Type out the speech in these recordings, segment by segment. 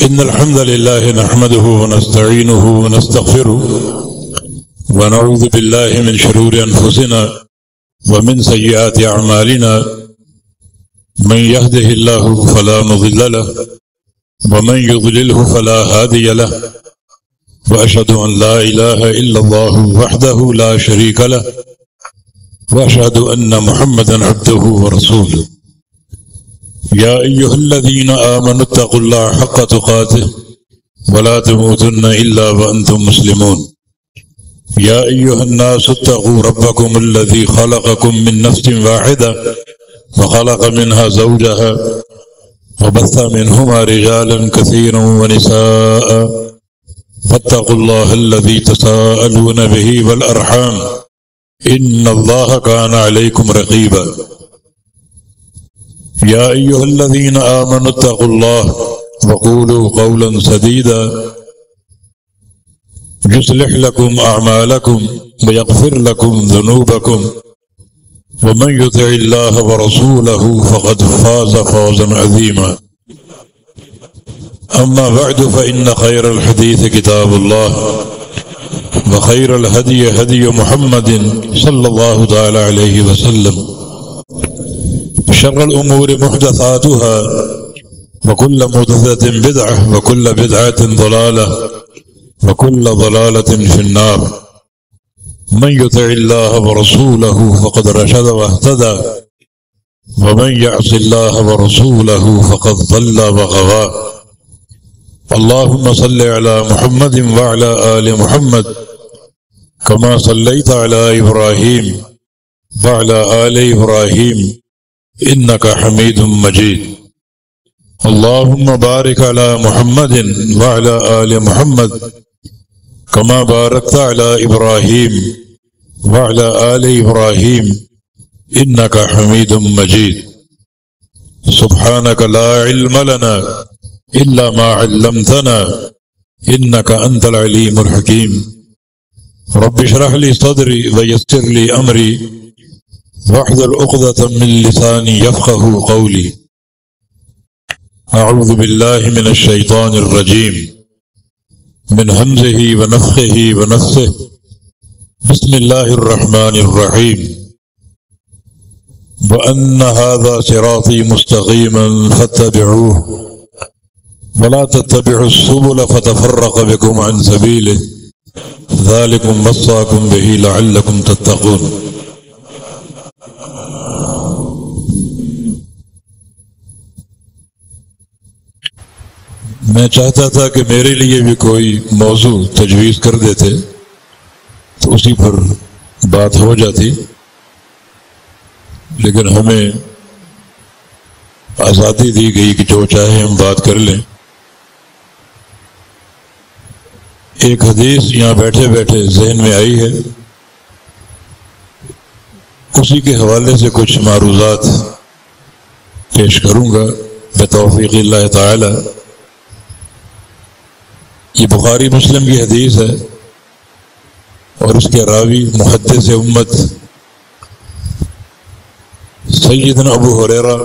إن الحمد لله نحمده ونستعينه ونستغفره ونعوذ بالله من شرور أنفسنا ومن سيئات أعمالنا من يهده الله فلا مضل له ومن يضلله فلا هادي له وأشهد أن لا إله إلا الله وحده لا شريك له وأشهد أن محمدا عبده ورسوله يا أيها الذين آمنوا اتقوا الله حق تقاته ولا تموتن إلا وأنتم مسلمون يا أيها الناس اتقوا ربكم الذي خلقكم من نفس واحدة وخلق منها زوجها وبث منهما رجالا كثيرا ونساء فاتقوا الله الذي تساءلون به والأرحام إن الله كان عليكم رقيبا يا أيها الذين آمنوا اتقوا الله وقولوا قولا سديدا يصلح لكم أعمالكم ويغفر لكم ذنوبكم ومن يطع الله ورسوله فقد فاز فوزا عظيما أما بعد فإن خير الحديث كتاب الله وخير الهدي هدي محمد صلى الله تعالى عليه وسلم شر الأمور محدثاتها وكل محدثة بدعة وكل بدعة ضلالة وكل ضلالة في النار من يطع الله ورسوله فقد رشد واهتدى ومن يعص الله ورسوله فقد ضل وغوى اللهم صل على محمد وعلى آل محمد كما صليت على إبراهيم وعلى آل إبراهيم إنك حميد مجيد اللهم بارك على محمد وعلى آل محمد كما باركت على إبراهيم وعلى آل إبراهيم إنك حميد مجيد سبحانك لا علم لنا إلا ما علمتنا إنك أنت العليم الحكيم رب اشرح لي صدري ويسر لي أمري واحلل عقدة من لساني يفقه قولي أعوذ بالله من الشيطان الرجيم من همزه ونفخه ونفثه بسم الله الرحمن الرحيم وأن هذا صراطي مستقيما فاتبعوه ولا تتبعوا السبل فتفرق بكم عن سبيله ذلكم وصاكم به لعلكم تتقون میں چاہتا تھا کہ میرے لیے بھی کوئی موضوع تجویز کر دیتے تو اسی پر بات ہو جاتی، لیکن ہمیں آزادی دی گئی کہ جو چاہے ہم بات کر لیں۔ ایک حدیث یہاں بیٹھے بیٹھے ذہن میں آئی ہے، اسی کے حوالے سے کچھ معروضات پیش کروں گا بتوفیق اللہ تعالی۔ یہ بخاری مسلم کی حدیث ہے اور اس کے راوی محدث امت سیدنا ابو ہریرہ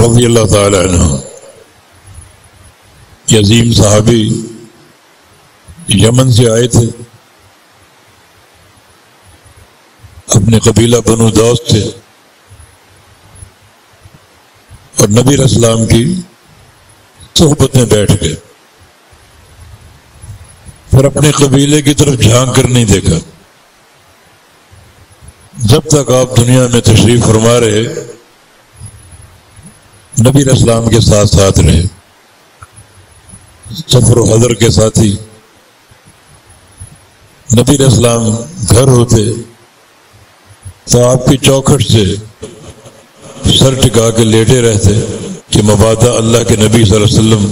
رضی اللہ تعالی عنہ، یہ عظیم صحابی یمن سے آئے تھے، اپنے قبیلہ بنو دوس سے، اور نبی علیہ السلام کی صحبت میں بیٹھ گئے، پھر اپنے قبیلے کی طرف جھانک کر نہیں دیکھا۔ جب تک آپ دنیا میں تشریف فرما رہے نبی علیہ السلام کے ساتھ ساتھ رہے، سفر و حضر کے ساتھی۔ نبی علیہ السلام گھر ہوتے تو آپ کی چوکھٹ سے سر ٹکا کے لیٹے رہتے کہ مبادا اللہ کے نبی صلی اللہ علیہ وسلم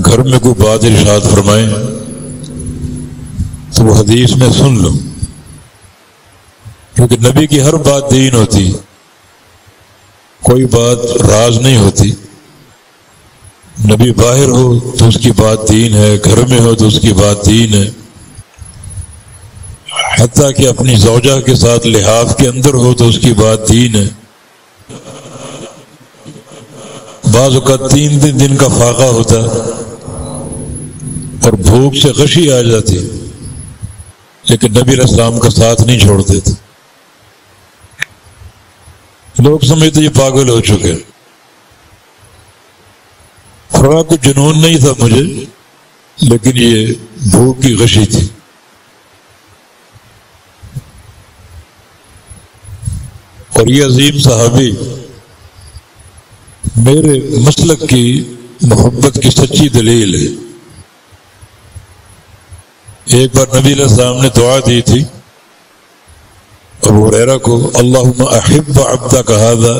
گھر میں کوئی بات ارشاد فرمائیں تو وہ حدیث میں سن لو، کیونکہ نبی کی ہر بات دین ہوتی، کوئی بات راز نہیں ہوتی۔ نبی باہر ہو تو اس کی بات دین ہے، گھر میں ہو تو اس کی بات دین ہے، حتیٰ کہ اپنی زوجہ کے ساتھ لحاف کے اندر ہو تو اس کی بات دین ہے۔ بعض اوقات 3 دن کا فاقہ ہوتا اور بھوک سے غشی آ جاتی، لیکن نبی علیہ السلام کا ساتھ نہیں چھوڑتے تھے. لوگ سمجھتے یہ پاگل ہو چکے. فرمایا کوئی جنون نہیں تھا مجھے، لیکن یہ بھوک کی غشی تھی. اور یہ عظیم صحابی میرے مسلک کی محبت کی سچی دلیل ہے. ایک بار نبی علیہ السلام نے دعا دی تھی ابو ہریرہ کو، اللہم احب عبدک ھذا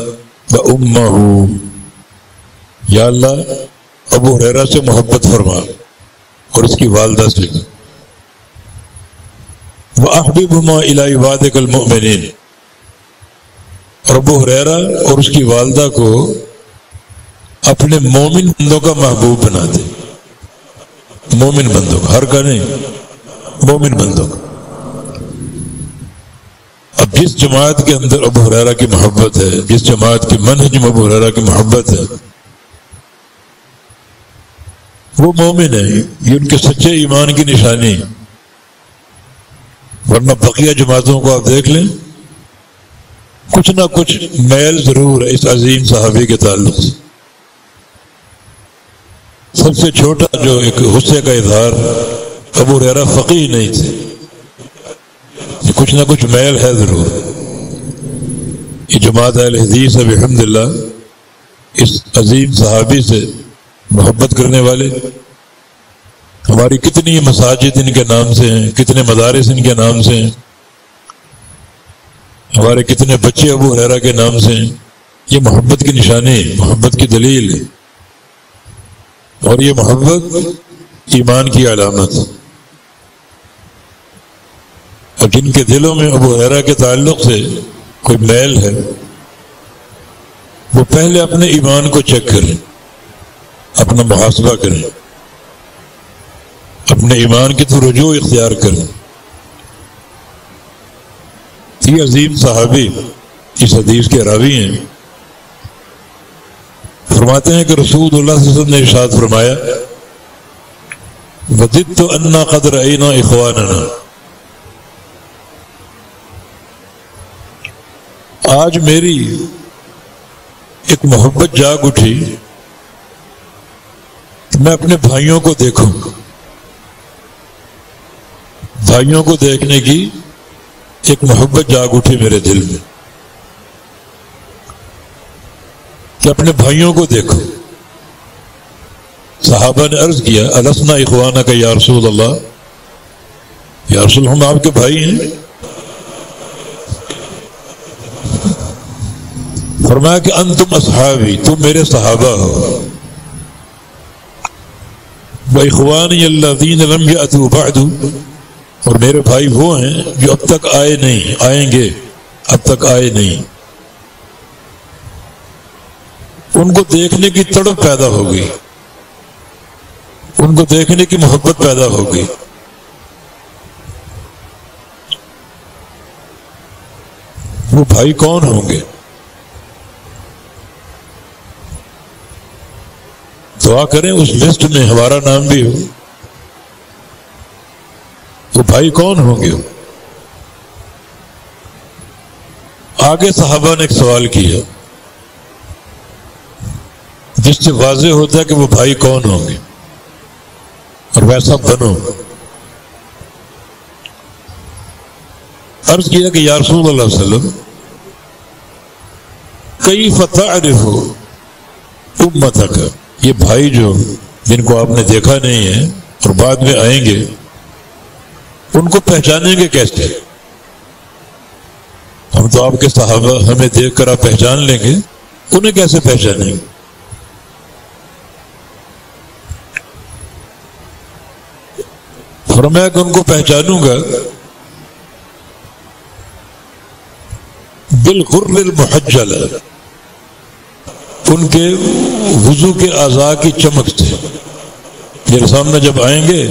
وامہ، یا اللہ ابو ہریرہ سے محبت فرما اور اس کی والدہ سے، واحببہما الی عبادک المؤمنین، اور ابو ہریرہ اور اس کی والدہ کو اپنے مومن بندوں کا محبوب بنا دے. مومن بندوں کا، ہر کا نہیں، مومن بندوں کا. اب جس جماعت کے اندر ابو ہریرہ کی محبت ہے، جس جماعت کی منہج میں ابو ہریرہ کی محبت ہے، وہ مومن ہے. یہ ان کے سچے ایمان کی نشانی. ورنہ بقیہ جماعتوں کو آپ دیکھ لیں، کچھ نہ کچھ میل ضرور ہے اس عظیم صحابی کے تعلق سے. سب سے چھوٹا جو ایک غصے کا اظہار، ابو ہریرہ فقیہ نہیں تھے، کچھ نہ کچھ میل ہے ضرور. یہ جماعت اہل حدیث ہے بحمداللہ، اس عظیم صحابی سے محبت کرنے والے. ہماری کتنی مساجد ان کے نام سے ہیں، کتنے مدارس ان کے نام سے ہیں، ہمارے کتنے بچے ابو ہریرہ کے نام سے ہیں. یہ محبت کی نشانی ہے، محبت کی دلیل ہے. اور یہ محبت ایمان کی علامت ہے. اور جن کے دلوں میں ابو ہریرہ کے تعلق سے کوئی میل ہے، وہ پہلے اپنے ایمان کو چیک کریں، اپنا محاسبہ کریں، اپنے ایمان کی طرف رجوع اختیار کریں. یہ عظیم صحابی اس حدیث کے راوی ہیں. فرماتے ہیں کہ رسول اللہ صلی اللہ علیہ وسلم نے ارشاد فرمایا، وَدِدْتُ أَنَّا قَدْ رَأَيْنَا إِخْوَانَنَا، آج میری ایک محبت جاگ اٹھی کہ میں اپنے بھائیوں کو دیکھوں. بھائیوں کو دیکھنے کی ایک محبت جاگ اٹھی میرے دل میں کہ اپنے بھائیوں کو دیکھو. صحابہ نے عرض کیا، أَلَسْنَا إِخْوَانَكَ یا رسول اللہ، یا رسول ہم آپ کے بھائی ہیں. فرمایا کہ انتم اصحابی، تم میرے صحابہ ہو. وَإِخْوَانِيَ الَّذِينَ لَمْ يَأْتُوا بَعْدُ، اور میرے بھائی وہ ہیں جو اب تک آئے نہیں، آئیں گے، اب تک آئے نہیں. ان کو دیکھنے کی تڑپ پیدا ہوگی، ان کو دیکھنے کی محبت پیدا ہوگی. وہ بھائی کون ہوں گے؟ دعا کریں اس لسٹ میں ہمارا نام بھی ہو. وہ بھائی کون ہوں گے؟ آگے صحابہ نے ایک سوال کیا جس سے واضح ہوتا ہے کہ وہ بھائی کون ہوں گے، اور ویسا بنو. عرض کیا کہ یا رسول اللہ صلی اللہ علیہ وسلم، کیف تعرف امتک، یہ بھائی جو جن کو آپ نے دیکھا نہیں ہے اور بعد میں آئیں گے، ان کو پہچانیں گے کیسے؟ ہم تو آپ کے صحابہ، ہمیں دیکھ کر آپ پہچان لیں گے، انہیں کیسے پہچانیں گے؟ فرمایا کہ ان کو پہچانوں گا بالغر المحجل، ان کے وضو کے اعضاء کی چمک سے. میرے سامنے جب آئیں گے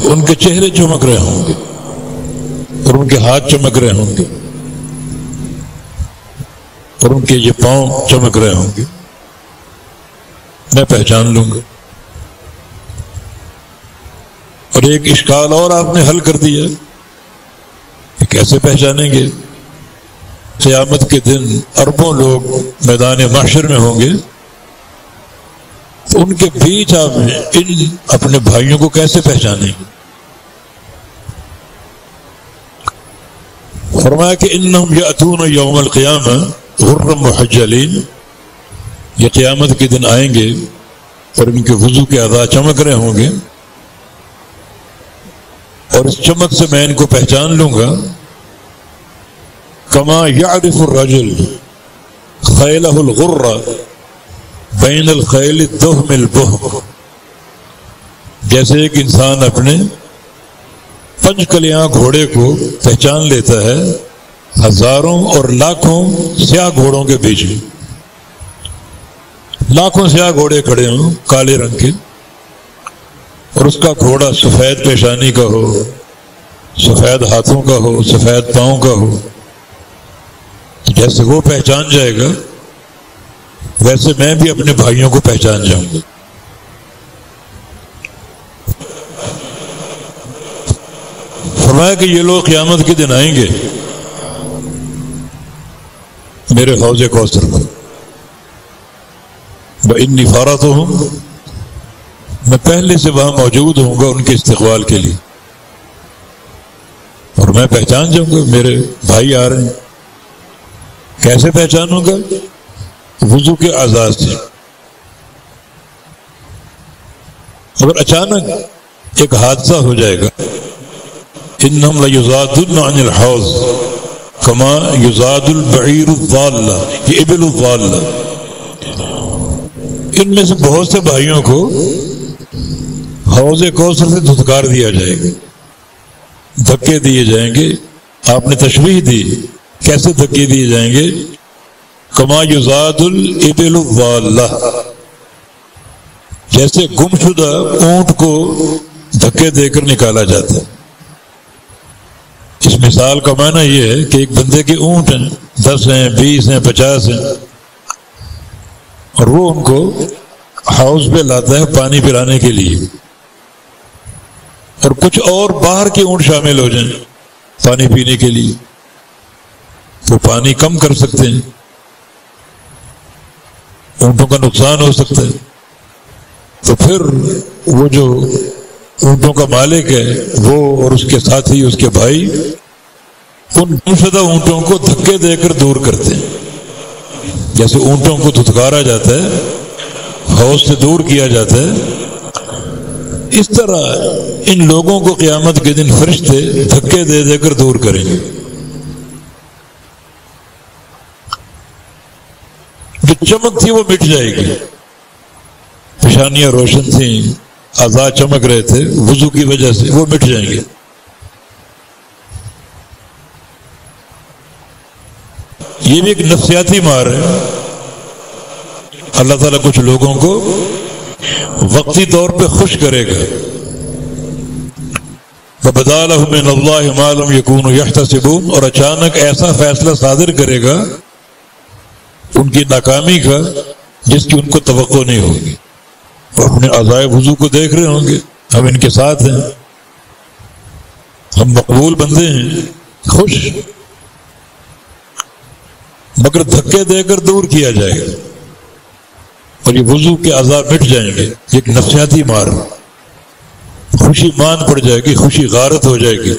ان کے چہرے چمک رہے ہوں گے اور ان کے ہاتھ چمک رہے ہوں گے اور ان کے یہ پاؤں چمک رہے ہوں گے. میں پہچان لوں گا۔ اور ایک اشکال اور آپ نے حل کر دیا کہ کیسے پہچانیں گے؟ قیامت کے دن اربوں لوگ میدان محشر میں ہوں گے، تو ان کے بیچ آپ ان اپنے بھائیوں کو کیسے پہچانیں گے؟ فرمایا کہ انہم یاتون یوم القیامہ غرا محجلین، یہ قیامت کے دن آئیں گے اور ان کے وضو کے اعضاء چمک رہے ہوں گے، اور اس چمک سے میں ان کو پہچان لوں گا۔ کما یعرف الرجل خیلہ الغر بین الخیل الدہم البہم، جیسے ایک انسان اپنے پنج کلیاں گھوڑے کو پہچان لیتا ہے ہزاروں اور لاکھوں سیاہ گھوڑوں کے بیچ میں۔ لاکھوں سیاہ گھوڑے کھڑے ہوں کالے رنگ کے، اور اس کا گھوڑا سفید پیشانی کا ہو، سفید ہاتھوں کا ہو، سفید پاؤں کا ہو، جیسے وہ پہچان جائے گا ویسے میں بھی اپنے بھائیوں کو پہچان جاؤں گا۔ فرمایا کہ یہ لوگ قیامت کے دن آئیں گے میرے حوض کوثر پر، وإنی فارتہم، میں پہلے سے وہاں موجود ہوں گا ان کے استقبال کے لیے، اور میں پہچان جاؤں گا میرے بھائی آ رہے ہیں۔ کیسے پہچانوں گا؟ وضو کے اعضاء سے۔ اگر اچانک ایک حادثہ ہو جائے گا، انہم لیزادون عن الحوض کما یزاد البعیر الضالہ، یہ ابل الضالہ، ان میں سے بہت سے بھائیوں کو حوض کوثر سے دھتکار دیا جائے گا، دھکے دیے جائیں گے۔ آپ نے تشبیہ دی، کیسے دھکے دیے جائیں گے؟ کما یزاد الابل الضالہ، جیسے گم شدہ اونٹ کو دھکے دے کر نکالا جاتا ہے۔ اس مثال کا معنی یہ ہے کہ ایک بندے کے اونٹ ہیں، 10 ہیں، 20 ہیں، 50 ہیں، اور وہ ان کو حوض پہ لاتا ہے پانی پلانے کے لیے، اور کچھ اور باہر کے اونٹ شامل ہو جائیں پانی پینے کے لیے، وہ پانی کم کر سکتے ہیں، اونٹوں کا نقصان ہو سکتا ہے۔ تو پھر وہ جو اونٹوں کا مالک ہے وہ اور اس کے ساتھی، اس کے بھائی، ان گمشدہ اونٹوں کو دھکے دے کر دور کرتے ہیں، جیسے اونٹوں کو دھتکارا جاتا ہے، حوض سے دور کیا جاتا ہے، اس طرح ان لوگوں کو قیامت کے دن فرشتے دھکے دے دے کر دور کریں گے۔ جو چمک تھی وہ مٹ جائے گی، پیشانیاں روشن تھیں، اعضاء چمک رہے تھے وضو کی وجہ سے، وہ مٹ جائیں گے۔ یہ بھی ایک نفسیاتی مار ہے۔ اللہ تعالیٰ کچھ لوگوں کو وقتی طور پہ خوش کرے گا، وَبَدَا لَهُم مِّنَ اللَّهِ مَا لَمْ يَكُونُوا يَحْتَسِبُونَ، اور اچانک ایسا فیصلہ صادر کرے گا ان کی ناکامی کا جس کی ان کو توقع نہیں ہوگی۔ وہ اپنے اعضائے وضو کو دیکھ رہے ہوں گے، ہم ان کے ساتھ ہیں، ہم مقبول بندے ہیں، خوش، مگر دھکے دے کر دور کیا جائے گا اور یہ وضو کے اعضاء مٹ جائیں گے۔ ایک نفسیاتی مار، خوشی مان پڑ جائے گی، خوشی غارت ہو جائے گی۔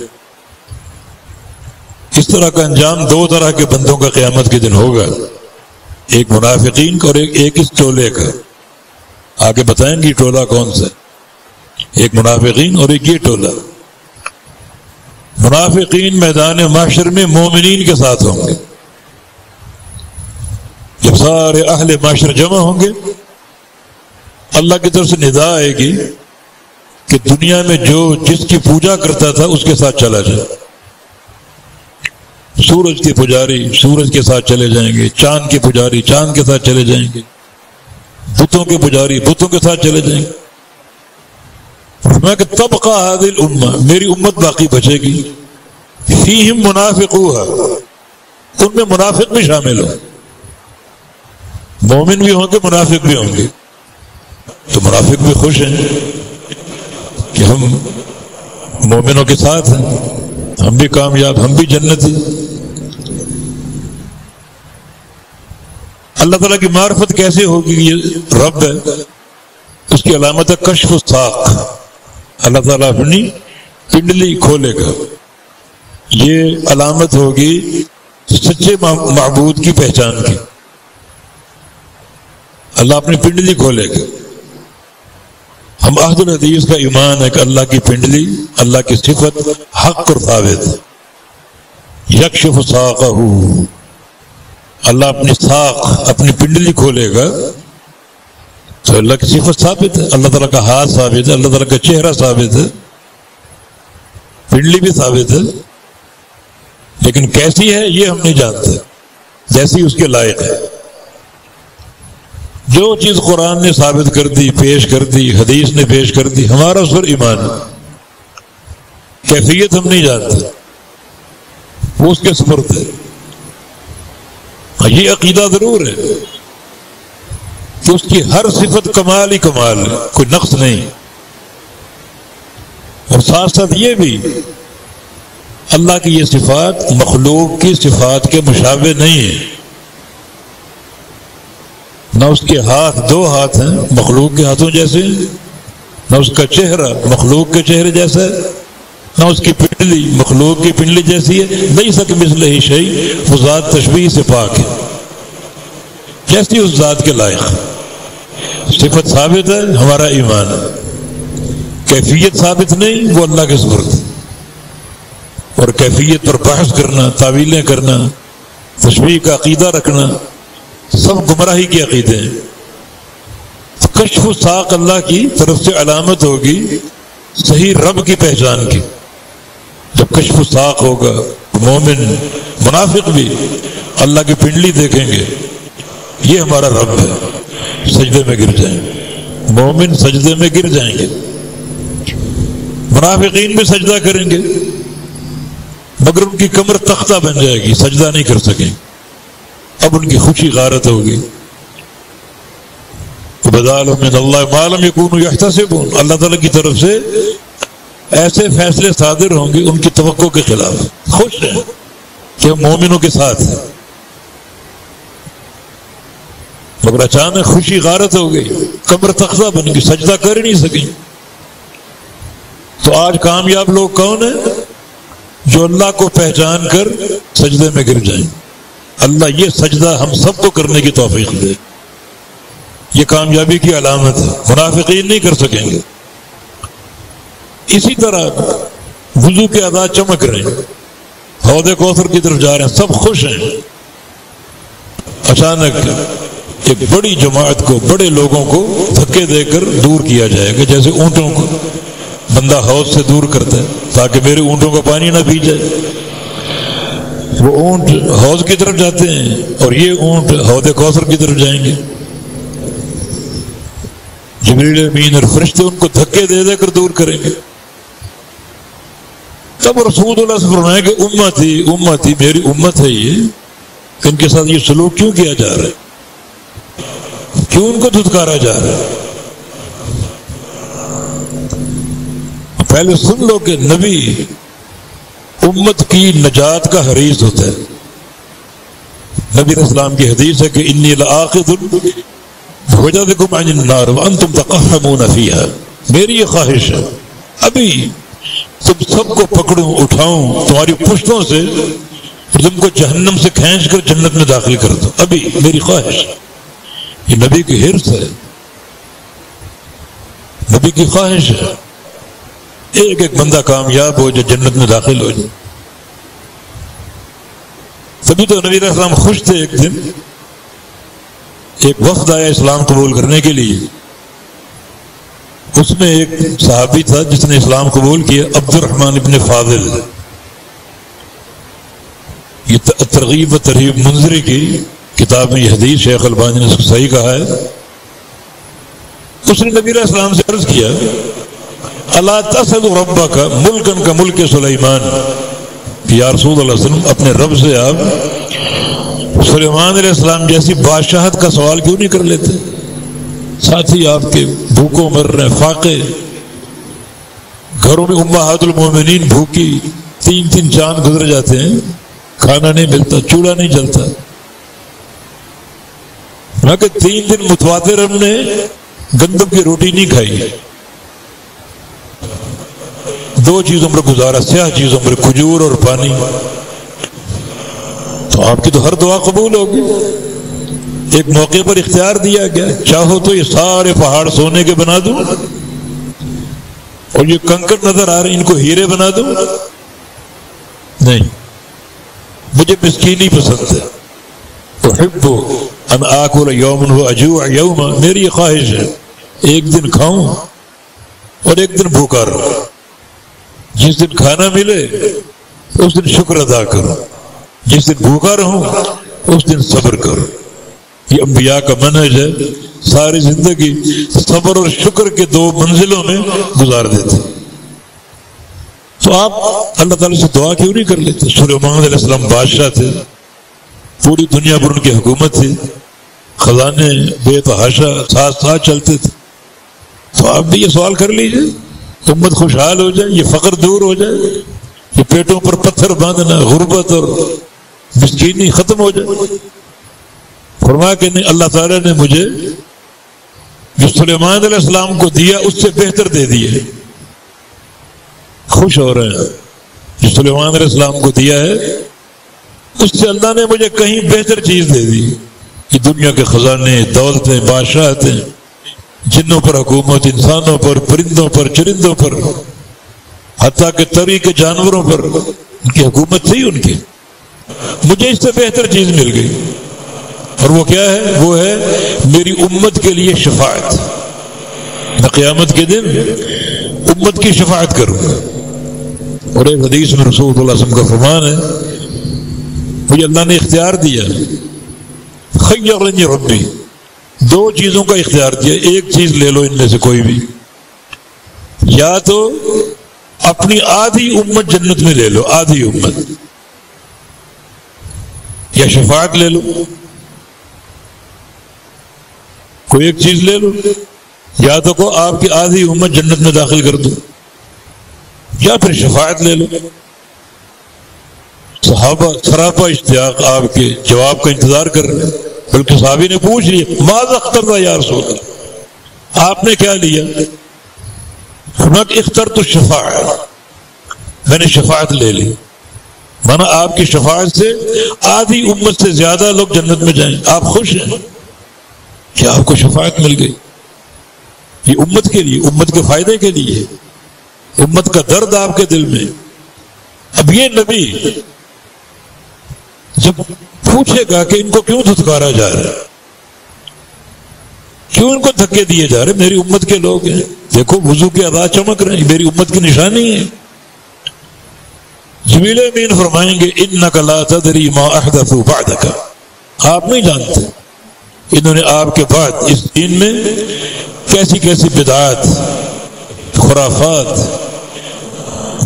اس طرح کا انجام 2 طرح کے بندوں کا قیامت کے دن ہوگا، ایک منافقین کا اور ایک اس ٹولے کا۔ آگے بتائیں گے ٹولہ کون سا، ایک منافقین اور ایک یہ ٹولہ۔ منافقین میدان محشر میں مومنین کے ساتھ ہوں گے، جب سارے اہل معاشر جمع ہوں گے اللہ کی طرف سے ندا آئے گی کہ دنیا میں جو جس کی پوجا کرتا تھا اس کے ساتھ چلا جائے۔ سورج کے پجاری سورج کے ساتھ چلے جائیں گے، چاند کے پجاری چاند کے ساتھ چلے جائیں گے، بتوں کے پجاری بتوں کے ساتھ چلے جائیں گے۔ میں کہ تبقى هذه الامه، میری امت باقی بچے گی، فیہم منافقوها، ان میں منافق بھی شامل ہوں، مومن بھی ہوں گے منافق بھی ہوں گے۔ تو منافق بھی خوش ہیں کہ ہم مومنوں کے ساتھ ہیں، ہم بھی کامیاب، ہم بھی جنتی۔ اللہ تعالیٰ کی معرفت کیسے ہوگی؟ یہ رب ہے، اس کی علامت ہے کشف الساق، اللہ تعالیٰ اپنی پنڈلی کھولے گا، یہ علامت ہوگی سچے معبود کی پہچان کی۔ اللہ اپنی پنڈلی کھولے گا۔ ہم عہد الحدیث کا ایمان ہے کہ اللہ کی پنڈلی، اللہ کی صفت حق اور ثابت ہے۔ یکشف ساقہ، اللہ اپنی ساق، اپنی پنڈلی کھولے گا تو اللہ کی صفت ثابت ہے، اللہ تعالیٰ کا ہاتھ ثابت ہے، اللہ تعالیٰ کا چہرہ ثابت ہے، پنڈلی بھی ثابت ہے، لیکن کیسی ہے یہ ہم نہیں جانتے، جیسی اس کے لائق ہے۔ جو چیز قرآن نے ثابت کر دی، پیش کر دی، حدیث نے پیش کر دی، ہمارا اس پر ایمان ہے، کیفیت ہم نہیں جانتے، وہ اس کے سپرد ہے۔ یہ عقیدہ ضرور ہے کہ اس کی ہر صفت کمال ہی کمال ہے، کوئی نقص نہیں، اور ساتھ ساتھ یہ بھی اللہ کی یہ صفات مخلوق کی صفات کے مشابہ نہیں ہے۔ نہ اس کے ہاتھ دو ہاتھ ہیں مخلوق کے ہاتھوں جیسے، نہ اس کا چہرہ مخلوق کے چہرے جیسا ہے، نہ اس کی پنڈلی مخلوق کی پنڈلی جیسی ہے۔ نہیں سک مثلہ شیء، وہ ذات تشبیہ سے پاک ہے، جیسی اس ذات کے لائق۔ صفت ثابت ہے، ہمارا ایمان ہے، کیفیت ثابت نہیں، وہ اللہ کے سپرد ہے۔ اور کیفیت پر بحث کرنا، تعویلیں کرنا، تشبیہ کا عقیدہ رکھنا، سب گمراہی کے عقیدے ہیں۔ کشف الساق اللہ کی طرف سے علامت ہوگی صحیح رب کی پہچان کی۔ جب کشف الساق ہوگا، مومن منافق بھی اللہ کی پنڈلی دیکھیں گے، یہ ہمارا رب ہے، سجدے میں گر جائیں گے، مومن سجدے میں گر جائیں گے، منافقین بھی سجدہ کریں گے مگر ان کی کمر تختہ بن جائے گی، سجدہ نہیں کر سکیں، اب ان کی خوشی غارت ہوگی۔ بدال من اللہ ما لم یکونوا یحتسبون، اللہ تعالیٰ کی طرف سے ایسے فیصلے صادر ہوں گے ان کی توقع کے خلاف۔ خوش ہیں کہ ہم مومنوں کے ساتھ ہیں، مگر اچانک خوشی غارت ہو گئی، کمر تختہ بن گئی، سجدہ کر ہی نہیں سکیں۔ تو آج کامیاب لوگ کون ہیں؟ جو اللہ کو پہچان کر سجدے میں گر جائیں۔ اللہ یہ سجدہ ہم سب کو کرنے کی توفیق دے، یہ کامیابی کی علامت ہے، منافقین نہیں کر سکیں گے۔ اسی طرح وضو کے اعضاء چمک رہے ہیں، حوض کوثر کی طرف جا رہے ہیں، سب خوش ہیں۔ اچانک ایک بڑی جماعت کو، بڑے لوگوں کو دھکے دے کر دور کیا جائے گا، جیسے اونٹوں کو بندہ حوض سے دور کرتا ہے تاکہ میرے اونٹوں کا پانی نہ پی جائے۔ وہ اونٹ حوض کی طرف جاتے ہیں اور یہ اونٹ حوض کوثر کی طرف جائیں گے۔ جبریل امین اور فرشتے ان کو دھکے دے دے کر دور کریں گے۔ تب رسول اللہ سے فرمائیں کہ امتی امتی، میری امت ہے یہ، ان کے ساتھ یہ سلوک کیوں کیا جا رہا ہے، کیوں ان کو دھتکارا جا رہا ہے؟ پہلے سن لو کہ نبی امت کی نجات کا حریص ہوتا ہے۔ نبی علیہ السلام کی حدیث ہے کہ انی لآخذ بحجزکم عن النار وانتم تقحمون فیہا، میری یہ خواہش ہے ابھی تم سب کو پکڑوں، اٹھاؤں تمہاری پشتوں سے اور تم کو جہنم سے کھینچ کر جنت میں داخل کر دو، ابھی میری خواہش۔ یہ نبی کی حرص ہے، نبی کی خواہش ہے، ایک ایک بندہ کامیاب ہو جائے، جنت میں داخل ہو جائے۔ تبھی تو نبی علیہ السلام خوش تھے۔ ایک دن ایک وفد آیا اسلام قبول کرنے کے لیے، اس میں ایک صحابی تھا جس نے اسلام قبول کیا، عبد الرحمن ابن فاضل۔ یہ ترغیب و ترہیب منذری کی کتاب میں یہ حدیث شیخ البانی نے اس کو صحیح کہا ہے۔ اس نے نبی علیہ السلام سے عرض کیا، الا تسأل ربک ملکن کا ملک سلیمان، یا رسول اللہ صلی اللہ علیہ وسلم اپنے رب سے آپ سلیمان علیہ السلام جیسی بادشاہت کا سوال کیوں نہیں کر لیتے؟ ساتھی آپ کے بھوکوں مر رہے ہیں، فاقے، گھروں میں امہات المومنین بھوکی، 3 چاند گزر جاتے ہیں، کھانا نہیں ملتا، چولہا نہیں جلتا۔ کہ 3 دن متواتر ہم نے گندم کی روٹی نہیں کھائی، 2 چیزوں پر گزارا، سیاہ چیزوں پر، کھجور اور پانی۔ تو آپ کی تو ہر دعا قبول ہوگی۔ ایک موقع پر اختیار دیا گیا، چاہو تو یہ سارے پہاڑ سونے کے بنا دوں، اور یہ کنکر نظر آ رہے ہیں ان کو ہیرے بنا دوں؟ نہیں، مجھے مسکینی پسند ہے۔ احب ان آکل یوما واجوع یوما، میری یہ خواہش ہے ایک دن کھاؤں اور ایک دن بھوکا رہوں، جس دن کھانا ملے اس دن شکر ادا کروں، جس دن بھوکا رہوں اس دن صبر کروں۔ یہ انبیاء کا منہج ہے، ساری زندگی صبر اور شکر کے 2 منزلوں میں گزار دیتے۔ تو آپ اللہ تعالیٰ سے دعا کیوں نہیں کر لیتے؟ سلیمان علیہ السلام بادشاہ تھے، پوری دنیا پر ان کی حکومت تھی، خزانے بے تحاشا ساتھ چلتے تھے۔ تو آپ بھی یہ سوال کر لیجئے، امت خوشحال ہو جائے، یہ فقر دور ہو جائے، یہ پیٹوں پر پتھر باندھنا، غربت اور مسکینی ختم ہو جائے۔ فرمایا کہ نہیں، اللہ تعالیٰ نے مجھے جو سلیمان علیہ السلام کو دیا اس سے بہتر دے دیے۔ خوش ہو رہے ہیں، جو سلیمان علیہ السلام کو دیا ہے اس سے اللہ نے مجھے کہیں بہتر چیز دے دی۔ یہ دنیا کے خزانے، دولتیں، بادشاہتیں، جنوں پر حکومت، انسانوں پر، پرندوں پر، چرندوں پر، حتیٰ کہ طری کے جانوروں پر ان کی حکومت تھی ان کی، مجھے اس سے بہتر چیز مل گئی۔ اور وہ کیا ہے؟ وہ ہے میری امت کے لیے شفاعت۔ میں قیامت کے دن امت کی شفاعت کروں گا۔ اور ایک حدیث میں رسول اللہ صلی اللہ علیہ وسلم کا فرمان ہے، مجھے اللہ نے اختیار دیا، خیرنی ربی، 2 چیزوں کا اختیار دیا، ایک چیز لے لو ان میں سے کوئی بھی، یا تو اپنی آدھی امت جنت میں لے لو، آدھی امت، یا شفاعت لے لو، کوئی ایک چیز لے لو، یا تو کو آپ کی آدھی امت جنت میں داخل کر دو، یا پھر شفاعت لے لو۔ صحابہ سراپا اشتیاق آپ کے جواب کا انتظار کر رہے ہیں، بلکہ صحابی نے پوچھ لیا، ماذا اخترت یا رسول اللہ، آپ نے کیا لیا؟ اخترت الشفاعت، میں نے شفاعت لے لی، مانا آپ کی شفاعت سے آدھی امت سے زیادہ لوگ جنت میں جائیں۔ آپ خوش ہیں کہ آپ کو شفاعت مل گئی؟ یہ امت کے لیے، امت کے فائدے کے لیے، امت کا درد آپ کے دل میں۔ اب یہ نبی جب پوچھے گا کہ ان کو کیوں دھتکارا جا رہا ہے، کیوں ان کو دھکے دیے جا رہے، میری امت کے لوگ ہیں، دیکھو وضو کے ادا چمک رہے ہیں، میری امت کی نشانی ہے۔ جبریل امین فرمائیں گے انک لا تدری ما احدثوا بعدک، آپ نہیں جانتے انہوں نے آپ کے بعد اس دین میں کیسی کیسی بدعات، خرافات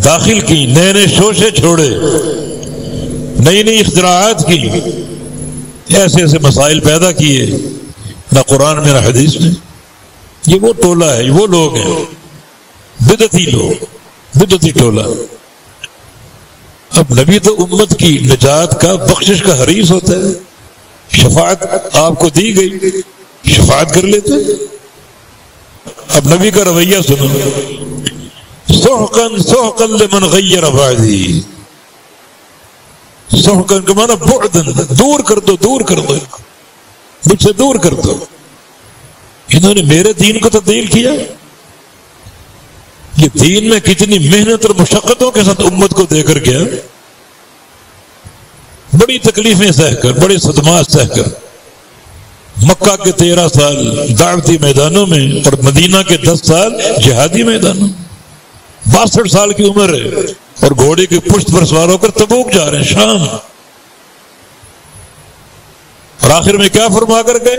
داخل کی، نئے نئے شوشے چھوڑے، نئی نئی اختراعات کی، ایسے ایسے مسائل پیدا کیے، نہ قرآن میں نہ حدیث میں۔ یہ وہ ٹولہ ہے، وہ لوگ ہیں بدعتی لوگ، بدعتی ٹولہ۔ اب نبی تو امت کی نجات کا، بخشش کا حریص ہوتا ہے، شفاعت آپ کو دی گئی، شفاعت کر لیتے۔ اب نبی کا رویہ سنو، سحقاً سحقاً لمن غیر بعدی، سحقاً کا معنی بعداً، دور کر دو، دور کر دو، مجھ سے دور کر دو۔ انہوں نے میرے دین کو تبدیل کیا۔ یہ دین میں کتنی محنت اور مشقتوں کے ساتھ امت کو دے کر گیا، بڑی تکلیفیں سہ کر، بڑے صدمات سہ کر، مکہ کے 13 سال دعوتی میدانوں میں اور مدینہ کے 10 سال جہادی میدانوں، 62 سال کی عمر ہے، اور گھوڑے کی پشت پر سوار ہو کر تبوک جا رہے ہیں، شام۔ اور آخر میں کیا فرما کر گئے؟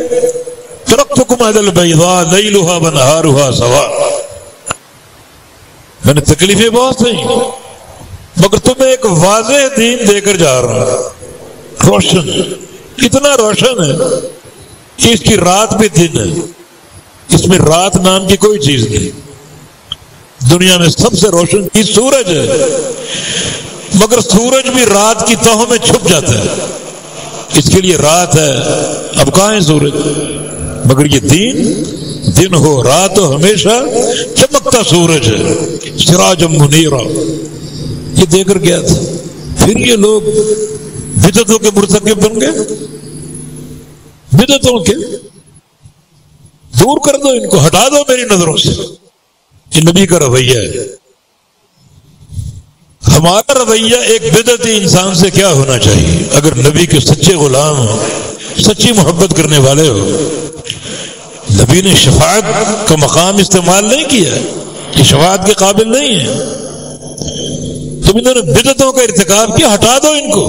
ترکتکم علی البیضاء لیلھا ونہارھا سواء، میں نے تکلیفیں بہت سہیں مگر تمہیں ایک واضح دین دے کر جا رہا ہوں، روشن، اتنا روشن ہے کہ اس کی رات بھی دن ہے، اس میں رات نام کی کوئی چیز نہیں. دنیا میں سب سے روشن چیز سورج ہے، مگر سورج بھی رات کی تہوں میں چھپ جاتا ہے، اس کے لیے رات ہے. اب کہاں ہے سورج؟ مگر یہ دن ہو رات ہو، ہمیشہ چمکتا سورج ہے. سراج منیرا یہ دے کر گیا تھا. پھر یہ لوگ بدعتوں کے مرتکب بن گئے. بدعتوں کے دور کر دو، ان کو ہٹا دو میری نظروں سے. یہ نبی کا رویہ ہے. ہمارا رویہ ایک بدعتی انسان سے کیا ہونا چاہیے؟ اگر نبی کے سچے غلام ہو، سچی محبت کرنے والے ہو. نبی نے شفاعت کا مقام استعمال نہیں کیا، یہ شفاعت کے قابل نہیں ہے. تم انہوں نے بدعتوں کا ارتکاب کیا، ہٹا دو ان کو.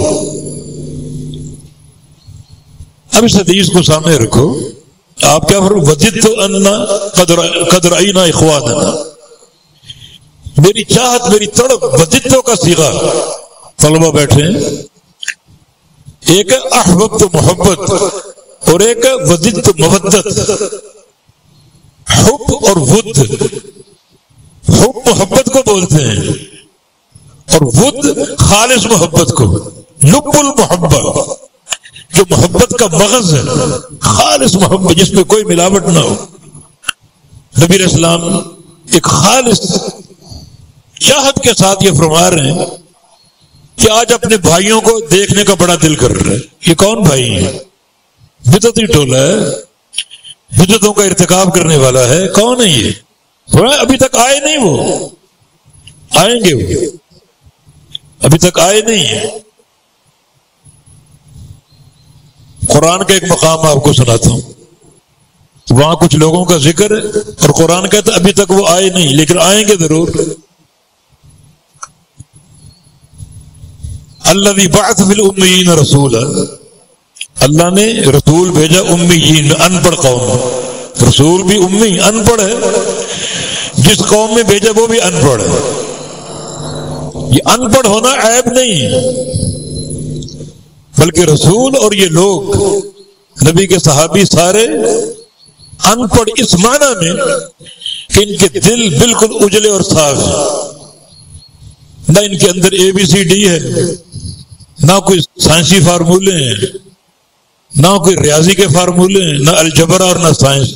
اب اس حدیث کو سامنے رکھو. آپ کیا فرماتے؟ وجدت ان قد رأینا اخواننا، میری چاہت، میری تڑپ. وجدتوں کا صیغہ. طلبہ بیٹھے ہیں، ایک ہے احببت محبت اور ایک ہے وجدت مودت. حب اور ود، حب محبت کو بولتے ہیں اور ود خالص محبت کو. لب المحبت جو محبت کا مغز ہے، خالص محبت جس میں کوئی ملاوٹ نہ ہو. نبی علیہ السلام ایک خالص چاہت کے ساتھ یہ فرما رہے ہیں کہ آج اپنے بھائیوں کو دیکھنے کا بڑا دل کر رہا ہے. یہ کون بھائی ہیں؟ بدعتی ٹولہ ہے، بدعتوں کا ارتکاب کرنے والا ہے. کون ہے یہ؟ ابھی تک آئے نہیں، وہ آئیں گے، وہ ابھی تک آئے نہیں ہیں. قرآن کا ایک مقام آپ کو سناتا ہوں. وہاں کچھ لوگوں کا ذکر ہے اور قرآن کہتا ہے ابھی تک وہ آئے نہیں، لیکن آئیں گے ضرور. الذی بعث فی الامیین رسولا، اللہ نے رسول بھیجا امیین، ان پڑھ قوم. رسول بھی امی ان پڑھ ہے، جس قوم میں بھیجا وہ بھی ان پڑھ ہے. یہ ان پڑھ ہونا عیب نہیں ہے، بلکہ رسول اور یہ لوگ نبی کے صحابی سارے ان پڑھ اس معنی میں کہ ان کے دل بالکل اجلے اور صاف ہیں. نہ ان کے اندر ABCD ہے، نہ کوئی سائنسی فارمولے ہیں، نہ کوئی ریاضی کے فارمولے ہیں، نہ الجبر اور نہ سائنس.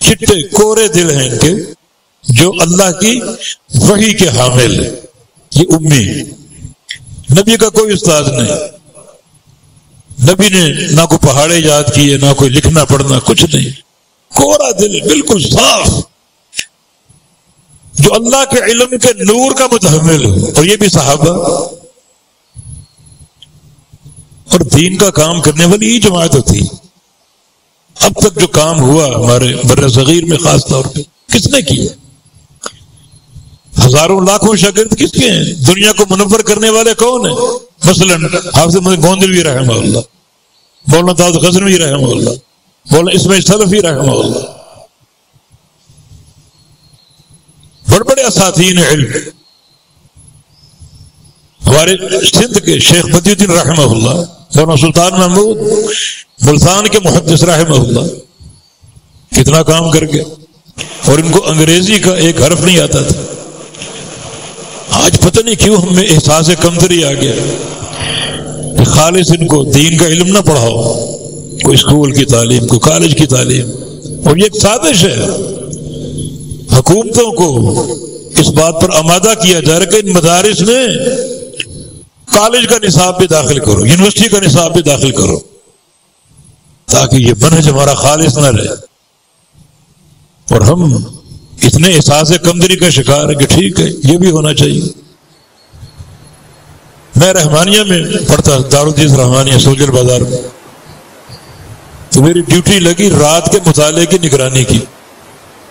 چٹے کورے دل ہیں ان کے، جو اللہ کی وحی کے حامل ہے. یہ امی. نبی کا کوئی استاد نہیں. نبی نے نہ کوئی پہاڑے یاد کیے، نہ کوئی لکھنا پڑھنا، کچھ نہیں. کورا دل، بالکل صاف، جو اللہ کے علم کے نور کا متحمل ہو. اور یہ بھی صحابہ اور دین کا کام کرنے والی ہی جماعت ہوتی. اب تک جو کام ہوا ہمارے بر صغیر میں خاص طور پہ کس نے کیا؟ ہزاروں لاکھوں شاگرد کس کے ہیں؟ دنیا کو منور کرنے والے کون ہیں؟ مثلا حافظ گوندلوی رحمہ اللہ، مولانا داؤد غزنوی رحمہ اللہ، مولانا اسماعیل سلفی رحمہ اللہ، بڑے بڑے اساتین علم. ہمارے سندھ کے شیخ بدی الدین رحمہ اللہ، مولانا سلطان محمود ملتان کے محدث رحمہ اللہ، کتنا کام کر کے. اور ان کو انگریزی کا ایک حرف نہیں آتا تھا. آج پتہ نہیں کیوں ہم میں احساس کمتری آ گیا. خالص ان کو دین کا علم نہ پڑھاؤ، کوئی اسکول کی تعلیم، کوئی کالج کی تعلیم. اور یہ ایک سازش ہے، حکومتوں کو اس بات پر آمادہ کیا جا رہا ہے کہ ان مدارس میں کالج کا نصاب بھی داخل کرو، یونیورسٹی کا نصاب بھی داخل کرو، تاکہ یہ منہج ہمارا خالص نہ رہے. اور ہم اتنے احساس کمزوری کا شکار ہے کہ ٹھیک ہے یہ بھی ہونا چاہیے. میں رحمانیہ میں پڑھتا، دارالحدیث رحمانیہ سوجل بازار میں، تو میری ڈیوٹی لگی رات کے مطالعے کی نگرانی کی.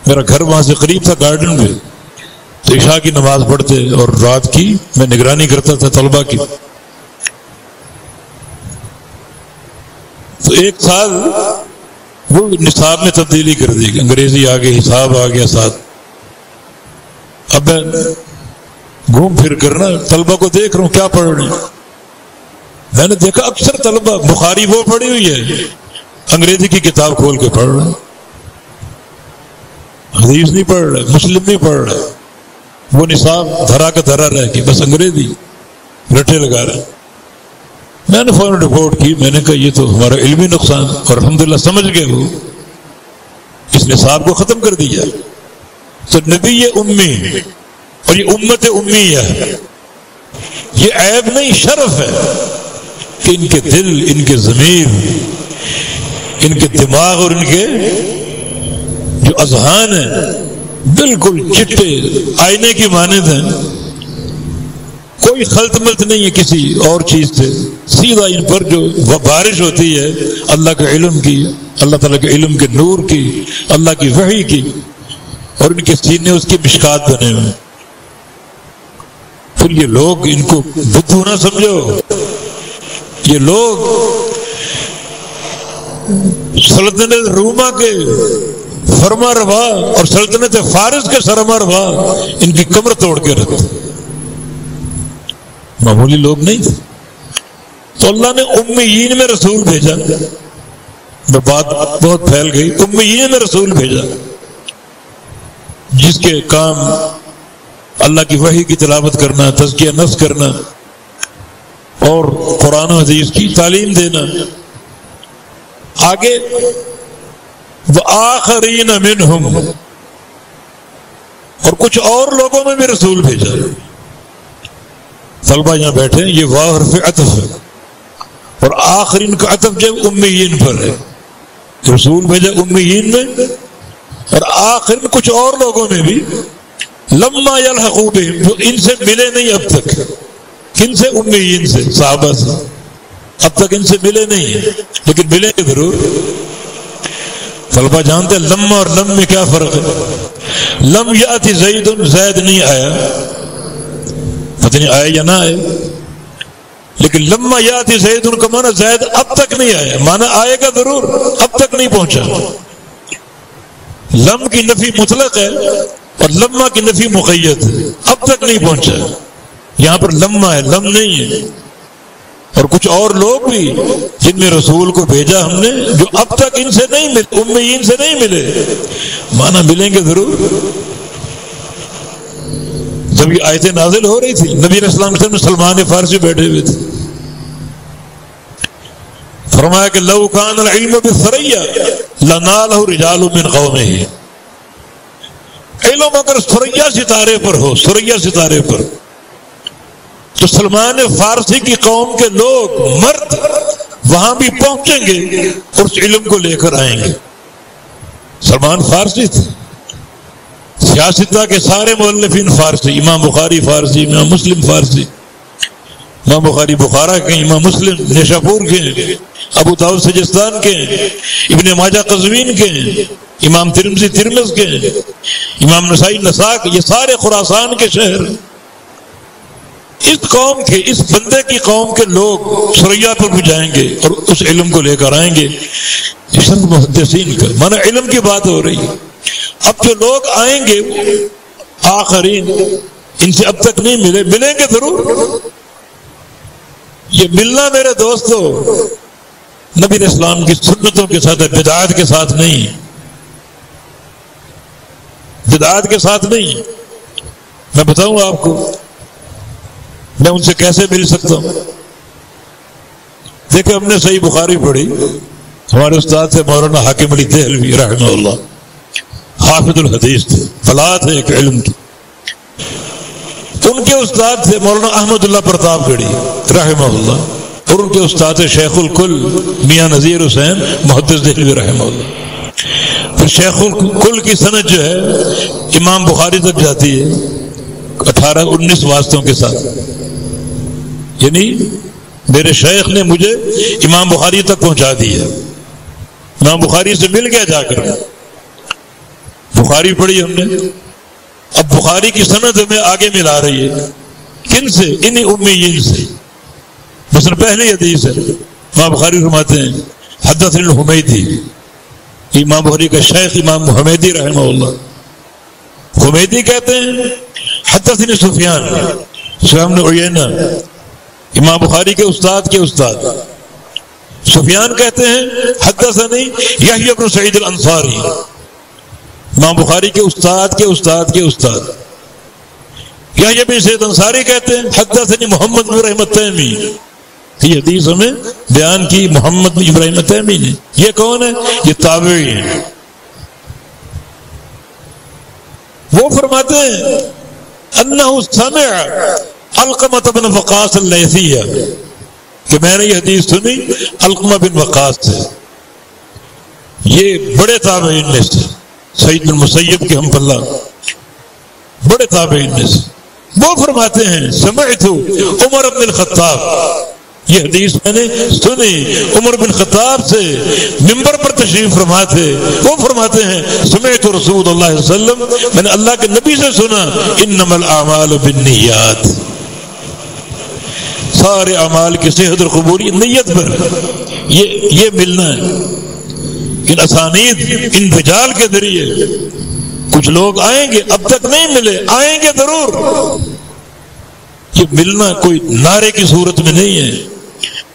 میرا گھر وہاں سے قریب تھا گارڈن میں، تو عشاء کی نماز پڑھتے اور رات کی میں نگرانی کرتا تھا طلبہ کی. تو ایک سال وہ نصاب میں تبدیلی کر دی گئی، انگریزی آ گئی، حساب آ گیا ساتھ. اب میں گھوم پھر کرنا طلبہ کو دیکھ رہا ہوں کیا پڑھ رہے ہیں. میں نے دیکھا اکثر طلبہ بخاری وہ پڑھی ہوئی ہے، انگریزی کی کتاب کھول کے پڑھ رہے ہیں. حدیث نہیں پڑھ رہے، مسلم نہیں پڑھ رہے، وہ نصاب دھرا کا دھرا رہ کے بس انگریزی رٹے لگا رہے۔ میں نے فوراً رپورٹ کی، میں نے کہا یہ تو ہمارا علمی نقصان، اور الحمدللہ سمجھ گئے وہ اس نصاب کو ختم کر دیا۔ تو نبی امی اور یہ امت امیہ، یہ عیب نہیں، شرف ہے کہ ان کے دل، ان کے ضمیر، ان کے دماغ اور ان کے جو اذہان ہیں بالکل چٹے آئینے کی مانند ہیں، کوئی خلط ملط نہیں ہے کسی اور چیز سے، سیدھا ان پر جو بارش ہوتی ہے اللہ کے علم کی، اللہ تعالیٰ کے علم کے نور کی، اللہ کی وحی کی، اور ان کے سینے اس کی مشکات بنے ہوئے۔ پھر یہ لوگ ان کو بدھو نہ سمجھو، یہ لوگ سلطنت روما کے فرما روا اور سلطنت فارس کے سرما روا ان کی کمر توڑ کے رکھتے، معمولی لوگ نہیں تھے۔ تو اللہ نے امیین میں رسول بھیجا، بات بہت پھیل گئی، امیین میں رسول بھیجا جس کے کام اللہ کی وحی کی تلاوت کرنا، تزکیہ نفس کرنا اور قرآن و حدیث کی تعلیم دینا۔ آگے وآخرین منہم، اور کچھ اور لوگوں میں بھی رسول بھیجا۔ طلبہ یہاں بیٹھے، یہ واو حرف عطف ہے، اور آخرین کا عطف جب امیین پر ہے، رسول بھیجا امیین میں، اور آخر کچھ اور لوگوں میں بھی، لما یلحقوا بہم، جو ان سے ملے نہیں اب تک۔ کن سے؟ امیین سے، صحابہ سے، اب تک ان سے ملے نہیں ہیں لیکن ملیں گے ضرور۔ طلبہ جانتے ہیں لما اور لم میں کیا فرق ہے؟ لم یاتی زید، زید نہیں آیا، پتہ نہیں آئے یا نہ آئے، لیکن لما یاتی زید ان کا معنی زید اب تک نہیں آیا، معنی آئے گا ضرور، اب تک نہیں پہنچا۔ لم کی نفی مطلق ہے اور لما کی نفی مقید ہے، اب تک نہیں پہنچا۔ یہاں پر لما ہے، لم نہیں ہے۔ اور کچھ اور لوگ بھی جن میں رسول کو بھیجا ہم نے، جو اب تک ان سے نہیں ملے، امیین سے نہیں ملے، مانا ملیں گے ضرور۔ جب یہ آیتیں نازل ہو رہی تھی، نبی علیہ السلام میں سلمان فارسی بیٹھے ہوئے تھے، فرمایا کہ لو کان العلم بالثریا لنالہ رجال من قومہ، علم اگر ثریا ستارے پر ہو، ثریا ستارے پر، تو سلمان فارسی کی قوم کے لوگ مرد وہاں بھی پہنچیں گے اور اس علم کو لے کر آئیں گے۔ سلمان فارسی تھے، سیاستہ کے سارے مؤلفین فارسی، امام بخاری فارسی، امام مسلم فارسی، امام بخاری بخارا کے، امام مسلم نیشاپور کے، ابو داؤد سجستان کے، ابن ماجہ قزوین کے، امام ترمذی ترمذ کے، امام نسائی نسا کے، یہ سارے خراسان کے شہر۔ اس قوم کے، اس بندے کی قوم کے لوگ ثریا پر بھی جائیں گے اور اس علم کو لے کر آئیں گے۔ شرط محدثین کا مانا علم کی بات ہو رہی ہے۔ اب جو لوگ آئیں گے آخرین، ان سے اب تک نہیں ملے، ملیں گے ضرور۔ یہ ملنا میرے دوستو نبی علیہ السلام کی سنتوں کے ساتھ ہے، بدعات کے ساتھ نہیں، بدعات کے ساتھ نہیں۔ میں بتاؤں آپ کو میں ان سے کیسے مل سکتا ہوں۔ دیکھیں، ہم نے صحیح بخاری پڑھی، ہمارے استاد تھے مولانا حاکم علی دہلوی رحمہ اللہ، حافظ الحدیث تھے، فلاح تھے ایک علم کی۔ ان کے استاد تھے مولانا احمد اللہ پرتاپ گڑھی رحمہ اللہ، اور ان کے استاد شیخ الکل میاں نذیر حسین محدث دہلوی رحمہ اللہ۔ پھر شیخ الکل کی سند جو ہے امام بخاری تک جاتی ہے 18-19 واسطوں کے ساتھ، یعنی میرے شیخ نے مجھے امام بخاری تک پہنچا دیا، امام بخاری سے مل گیا جا کر۔ بخاری پڑھی ہم نے، اب بخاری کی سند ہمیں آگے ملا رہی ہے، کن سے؟ انہی امیین سے۔ مثلا پہلی حدیث ہے، امام بخاری فرماتے ہیں حدثنی الحمیدی، امام بخاری کا شیخ امام حمیدی رحمہ اللہ، حمیدی کہتے ہیں حدثنی سفیان، سفیان بن عیینہ امام بخاری کے استاد کے استاد، سفیان کہتے ہیں حدثنی یحییٰ بن سعید الانصاری، امام بخاری کے استاد کے استاد کے استاد کیا یہ بھی سید انصاری کہتے ہیں حدثنی محمد بن ابراہیم التیمی، یہ حدیث ہمیں بیان کی محمد بن ابراہیم التیمی نے. یہ کون ہے؟ یہ تابعی ہیں. وہ فرماتے ہیں انہ سمع علقمہ بن وقاص اللیثی، کہ میں نے یہ حدیث سنی علقمہ بن وقاص سے. یہ بڑے تابعین میں سے، سعید بن مسیب کے ہم پلہ بڑے تابعین میں سے. وہ فرماتے ہیں سمعت عمر بن الخطاب، یہ حدیث میں نے سنی عمر بن خطاب سے، منبر پر تشریف فرما تھے. وہ فرماتے ہیں سمعت رسول اللہ صلی اللہ علیہ وسلم، میں نے اللہ کے نبی سے سنا انما الاعمال بالنیات، سارے اعمال کی صحت اور قبولیت نیت پر. یہ ملنا ہے. ان اسانید ان رجال کے ذریعے کچھ لوگ آئیں گے، اب تک نہیں ملے، آئیں گے ضرور. یہ ملنا کوئی نعرے کی صورت میں نہیں ہے،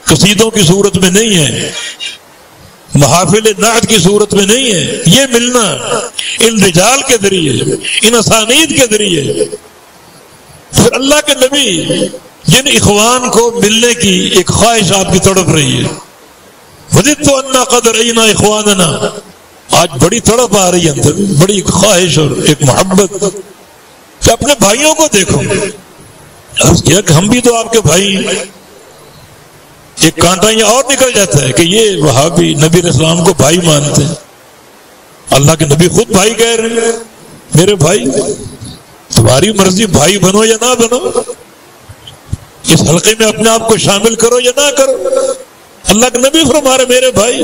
قصیدوں کی صورت میں نہیں ہے، محافل نعت کی صورت میں نہیں ہے. یہ ملنا ان رجال کے ذریعے، ان اسانید کے ذریعے. پھر اللہ کے نبی جن اخوان کو ملنے کی ایک خواہش آپ کی تڑپ رہی ہے، وجدت انا قد رأینا اخواننا، آج بڑی تڑپ آ رہی ہے اندر، بڑی خواہش اور ایک محبت کہ اپنے بھائیوں کو دیکھو. عرض کیا کہ ہم بھی تو آپ کے بھائی ہیں. ایک کانٹا یہ اور نکل جاتا ہے کہ یہ وہابی نبی علیہ السلام کو بھائی مانتے ہیں. اللہ کے نبی خود بھائی کہہ رہے ہیں، میرے بھائی. تمہاری مرضی، بھائی بنو یا نہ بنو، اس حلقے میں اپنے آپ کو شامل کرو یا نہ کرو. اللہ کے نبی فرما رہے میرے بھائی.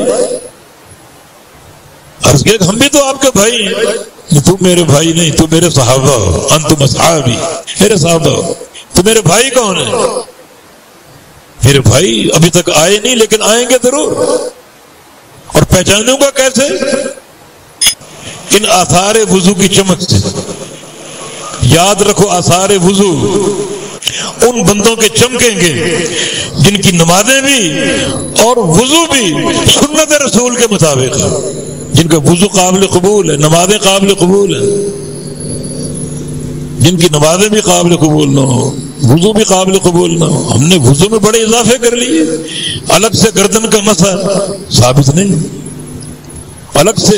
عرض کیا کہ ہم بھی تو آپ کے بھائی ہیں. تم میرے بھائی نہیں، تم میرے صحابہ ہو. انتم اصحابی، میرے صحابہ ہو. تو میرے بھائی کون ہیں؟ میرے بھائی ابھی تک آئے نہیں لیکن آئیں گے ضرور. اور پہچانوں گا کیسے؟ ان آثار وضو کی چمک سے. یاد رکھو آثار وضو ان بندوں کے چمکیں گے جن کی نمازیں بھی اور وضو بھی سنت رسول کے مطابق ہے، جن کا وضو قابل قبول ہے، نمازیں قابل قبول ہے. جن کی نمازیں بھی قابل قبول نہ ہو، وضو بھی قابل قبول نہ ہو. ہم نے وضو میں بڑے اضافے کر لیے. الگ سے گردن کا مسح ثابت نہیں، الگ سے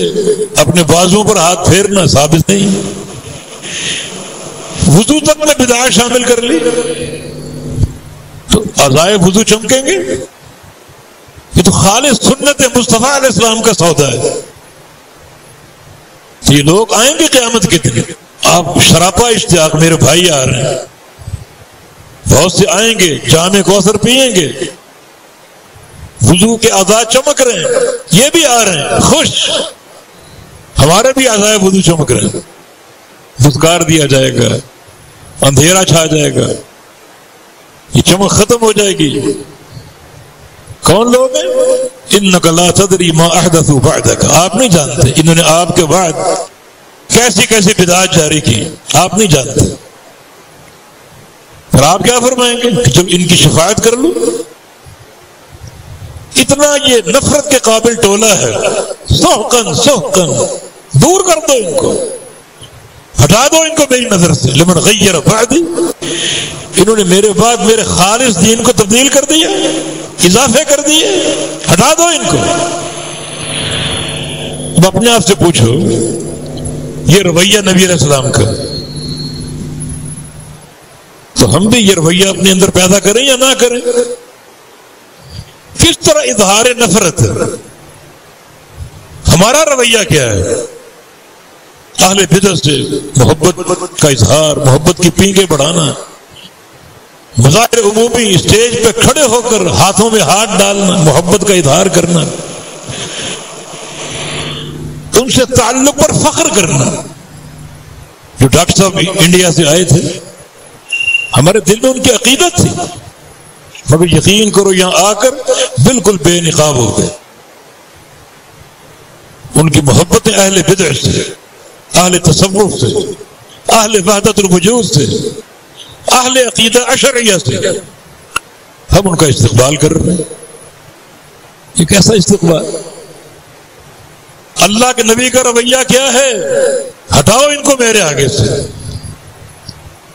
اپنے بازوؤں پر ہاتھ پھیرنا ثابت نہیں. وضو تک میں بدعت شامل کر لی تو اعضائے وضو چمکیں گے. یہ تو خالص سنت مصطفیٰ علیہ السلام کا سودا ہے. یہ لوگ آئیں گے قیامت کے دن. آپ شراپا اشتیاق، میرے بھائی آ رہے ہیں. بہت سے آئیں گے، جام کوثر پیئیں گے، وضو کے اعضاء چمک رہے ہیں. یہ بھی آ رہے ہیں خوش، ہمارے بھی اعضاء وضو چمک رہے ہیں. دھتکار دیا جائے گا، اندھیرا چھا جائے گا، یہ چمک ختم ہو جائے گی. کون لوگ ہیں؟ انک لا تدری ما احدثوا بعدک، آپ نہیں جانتے انہوں نے آپ کے بعد کیسی کیسی بدعات جاری کی، آپ نہیں جانتے. اور آپ کیا فرمائیں گے کہ جب ان کی شفاعت کر لوں. اتنا یہ نفرت کے قابل ٹولہ ہے. سحقن سحقن، دور کر دو ان کو، ہٹا دو ان کو میری نظر سے. لمن غیر بعدی، انہوں نے میرے بعد میرے خالص دین کو تبدیل کر دیا، اضافے کر دیے. ہٹا دو ان کو. اب اپنے آپ سے پوچھو، یہ رویہ نبی علیہ السلام کا، تو ہم بھی یہ رویہ اپنے اندر پیدا کریں یا نہ کریں؟ کس طرح اظہار نفرت ہے؟ ہمارا رویہ کیا ہے؟ اہل بدعت سے محبت کا اظہار، محبت کی پینگیں بڑھانا، مظاہر عمومی اسٹیج پہ کھڑے ہو کر ہاتھوں میں ہاتھ ڈالنا، محبت کا اظہار کرنا، ان سے تعلق پر فخر کرنا. جو ڈاکٹر صاحب انڈیا سے آئے تھے، ہمارے دل میں ان کی عقیدت تھی، مگر یقین کرو یہاں آ کر بالکل بے نقاب ہو گئے. ان کی محبتیں اہل بدعت سے، اہل تصوف سے، اہل وحدت الوجود سے، اہل عقیدہ اشعریہ سے. ہم ان کا استقبال کر رہے ہیں. یہ کیسا استقبال؟ اللہ کے نبی کا رویہ کیا ہے؟ ہٹاؤ ان کو میرے آگے سے،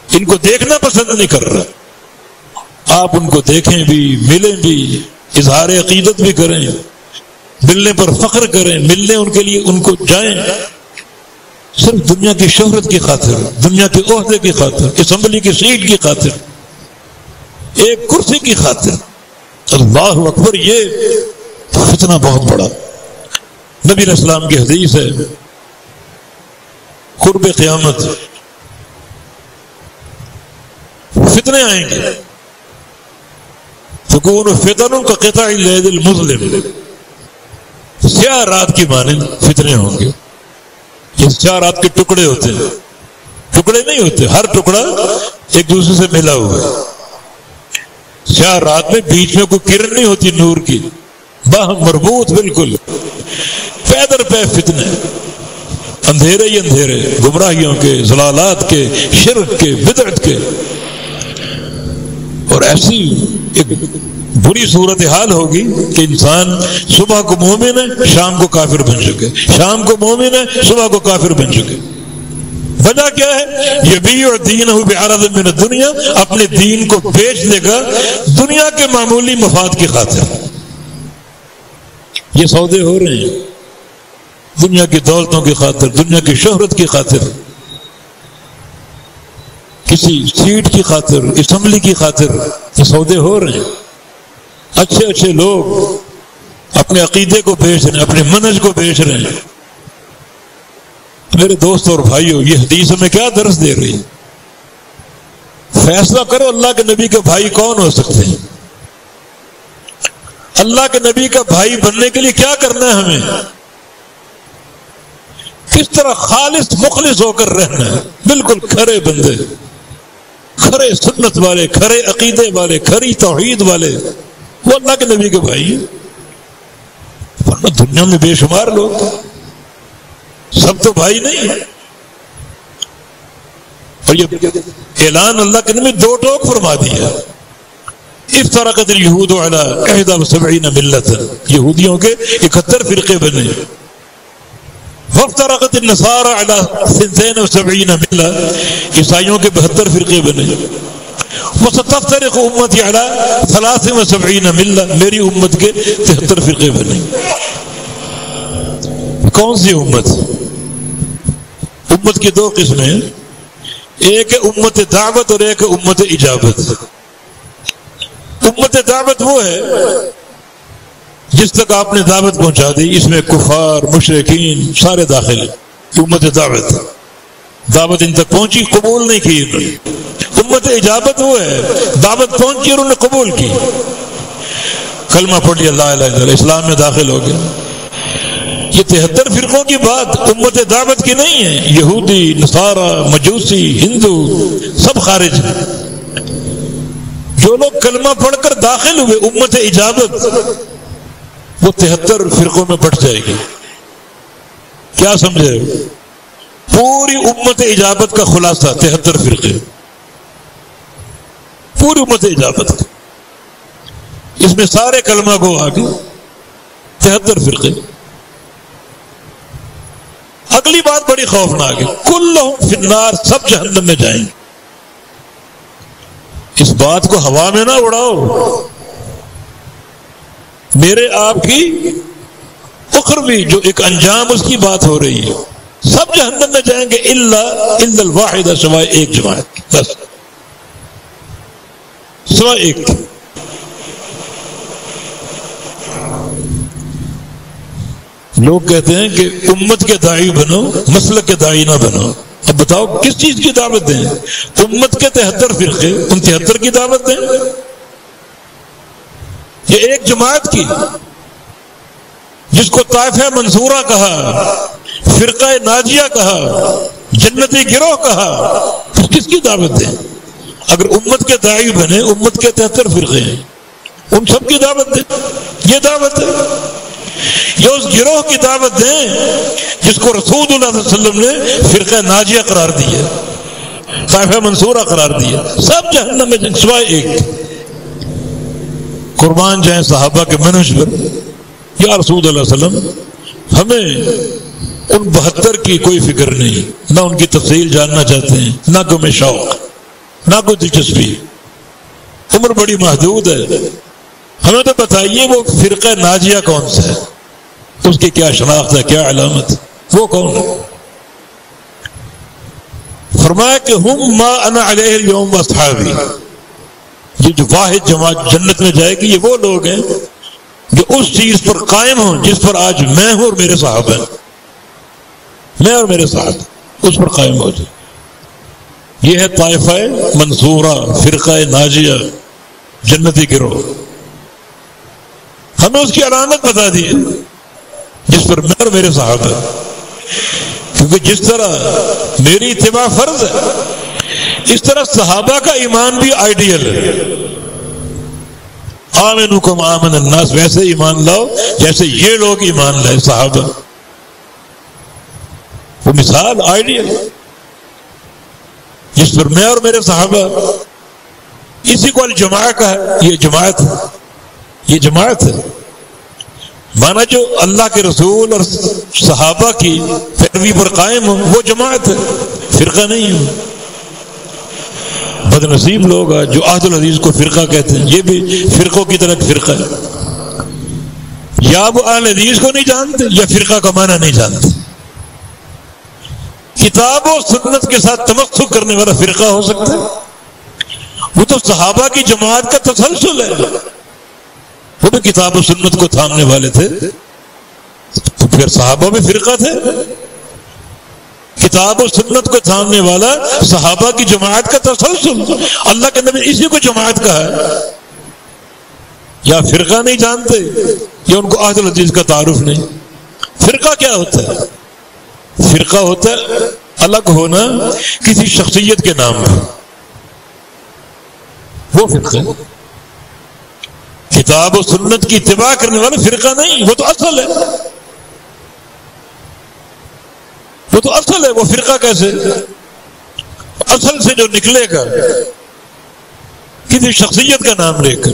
ان کو دیکھنا پسند نہیں کر رہا۔ آپ ان کو دیکھیں بھی، ملیں بھی، اظہار عقیدت بھی کریں، ملنے پر فخر کریں، ملنے ان کے لیے ان کو جائیں، صرف دنیا کی شہرت کی خاطر، دنیا کے عہدے کی خاطر، اسمبلی کی سیٹ کی خاطر، ایک کرسی کی خاطر۔ اللہ اکبر، یہ فتنہ بہت بڑا۔ نبی علیہ السلام کی حدیث ہے، قرب قیامت فتنے آئیں گے، تکون فتن کا قطع اللیل المظلم، سیاہ رات کی مانند فتنے ہوں گے۔ یہ سیاہ رات کے ٹکڑے ہوتے ہیں، ٹکڑے نہیں ہوتے، ہر ٹکڑا ایک دوسرے سے ملا ہوا ہے۔ سیاہ رات میں بیچ میں کوئی کرن نہیں ہوتی نور کی، باہم مربوط بالکل، پے در پے فتنے، اندھیرے ہی اندھیرے، گمراہیوں کے، ضلالات کے، شرک کے، بدعت کے۔ اور ایسی ایک بری صورتحال ہوگی کہ انسان صبح کو مومن ہے، شام کو کافر بن چکے، شام کو مومن ہے، صبح کو کافر بن چکے۔ وجہ کیا ہے؟ یبیع دینہ بعرض من الدنیا، اپنے دین کو بیچ دے گا دنیا کے معمولی مفاد کی خاطر۔ یہ سودے ہو رہے ہیں دنیا کی دولتوں کی خاطر، دنیا کی شہرت کی خاطر، کسی سیٹ کی خاطر، اسمبلی کی خاطر، یہ سودے ہو رہے ہیں۔ اچھے اچھے لوگ اپنے عقیدے کو بیچ رہے ہیں، اپنے منہج کو بیچ رہے ہیں۔ میرے دوست اور بھائیوں، یہ حدیث ہمیں کیا درس دے رہی ہے؟ فیصلہ کرو اللہ کے نبی کے بھائی کون ہو سکتے ہیں؟ اللہ کے نبی کا بھائی بننے کے لیے کیا کرنا ہے ہمیں؟ کس طرح خالص مخلص ہو کر رہنا ہے، بالکل کھرے بندے، کھرے سنت والے، کھرے عقیدے والے، کھری توحید والے، وہ اللہ کے نبی کے بھائی ہیں۔ ورنہ دنیا میں بے شمار لوگ، سب تو بھائی نہیں ہیں۔ اور یہ اعلان اللہ کے نبی دو ٹوک فرما دیا، افترقت اليہود علی 71 ملت، یہودیوں کے 71 فرقے بنے، وافترقت النصارى علی 72 ملت، عیسائیوں کے 72 فرقے بنے، وستفترق امتی علی 73 ملت، میری امت کے 73 فرقے بنے۔ کون سی امت؟ امت کی دو قسمیں، ایک ہے امت دعوت اور ایک ہے امت اجابت۔ امت دعوت وہ ہے جس تک آپ نے دعوت پہنچا دی، اس میں کفار، مشرکین سارے داخل ہیں۔ امت دعوت، دعوت ان تک پہنچی، قبول نہیں کی انہوں نے۔ امت اجابت وہ ہے دعوت پہنچی اور انہوں نے قبول کی، کلمہ پڑھ لیا، لا الہ الا اللہ، اسلام میں داخل ہو گئے۔ یہ 73 فرقوں کی بات امت دعوت کی نہیں ہے۔ یہودی، نصارہ، مجوسی، ہندو سب خارج ہیں۔ جو لوگ کلمہ پڑھ کر داخل ہوئے امت اجابت، وہ 73 فرقوں میں بٹ جائے گی۔ کیا سمجھے؟ پوری امت اجابت کا خلاصہ 73 فرقے، پوری امت اجابت کا، اس میں سارے کلمہ کو آگے 73 فرقے۔ اگلی بات بڑی خوفناک ہے، کلہم فی النار، سب جہنم میں جائیں گے۔ اس بات کو ہوا میں نہ اڑاؤ، میرے آپ کی اخروی جو ایک انجام اس کی بات ہو رہی ہے، سب جہنم میں جائیں گے الا الواحدہ، سوائے ایک جماعت، بس سوائے ایک۔ لوگ کہتے ہیں کہ امت کے داعی بنو، مسلک کے داعی نہ بنو۔ اب بتاؤ کس چیز کی دعوت دیں؟ امت کے 73 فرقے، ان 73 کی دعوت دیں؟ یہ ایک جماعت کی، جس کو طائفہ منصورہ کہا، فرقہ ناجیہ کہا، جنتی گروہ کہا، کس کی دعوت دیں؟ اگر امت کے داعی بنے، امت کے 73 فرقے ہیں، ان سب کی دعوت دیں۔ یہ دعوت ہے، یہ اس گروہ کی دعوت دیں جس کو رسول اللہ صلی اللہ علیہ وسلم نے فرقہ ناجیہ قرار دیا، طائفہ منصورہ قرار دیا۔ سب جہنم میں جائیں سوائے ایک۔ قربان جائیں صحابہ کے منہج پر، یا رسول اللہ صلی اللہ علیہ وسلم ہمیں ان 72 کی کوئی فکر نہیں، نہ ان کی تفصیل جاننا چاہتے ہیں، نہ کوئی میں شوق، نہ کوئی دلچسپی، عمر بڑی محدود ہے۔ ہمیں تو بتائیے وہ فرقہ ناجیہ کون سا ہے، اس کی کیا شناخت ہے، کیا علامت، وہ کون ہے؟ فرمایا کہ ہم ما انا علیہ اليوم واصحابی، یہ جو واحد جماعت جنت میں جائے گی یہ وہ لوگ ہیں جو اس چیز پر قائم ہوں جس پر آج میں ہوں اور میرے صحابہ ہیں، میں اور میرے صحابہ اس پر قائم ہو جائے۔ یہ ہے طائفہ منصورہ، فرقہ ناجیہ، جنتی گروہ۔ ہمیں اس کی علامت بتا دی جس پر میں اور میرے صحابہ، کیونکہ جس طرح میری اتباع فرض ہے اس طرح صحابہ کا ایمان بھی آئیڈیل ہے۔ آمنوا کما آمن الناس، ویسے ایمان لاؤ جیسے یہ لوگ ایمان لائے صحابہ، وہ مثال آئیڈیل جس پر میں اور میرے صحابہ، اسی کو الجماعہ کا ہے، یہ جماعت ہے، یہ جماعت ہے۔ مانا جو اللہ کے رسول اور صحابہ کی پیروی پر قائم ہو وہ جماعت ہے، فرقہ نہیں ہے۔ بد نصیب لوگ ہیں جو عہد الحدیث کو فرقہ کہتے ہیں، یہ بھی فرقوں کی طرح فرقہ ہے، یا وہ اہل حدیث کو نہیں جانتے یا فرقہ کا معنی نہیں جانتے۔ کتاب و سنت کے ساتھ تمسک کرنے والا فرقہ ہو سکتا ہے، وہ تو صحابہ کی جماعت کا تسلسل ہے، وہ بھی کتاب و سنت کو تھامنے والے تھے، تو پھر صحابہ بھی فرقہ تھے۔ کتاب و سنت کو تھامنے والا صحابہ کی جماعت کا تسلسل، اللہ کے نبی اسی کو جماعت کہا ہے۔ یا فرقہ نہیں جانتے یا ان کو عہد الحدیث کا تعارف نہیں۔ فرقہ کیا ہوتا ہے؟ فرقہ ہوتا ہے الگ ہونا کسی شخصیت کے نام پر، وہ فرقہ ہے۔ کتاب و سنت کی اتباع کرنے والا فرقہ نہیں، وہ تو اصل ہے، وہ تو اصل ہے۔ وہ فرقہ کیسے؟ اصل سے جو نکلے گا کسی شخصیت کا نام لے کر،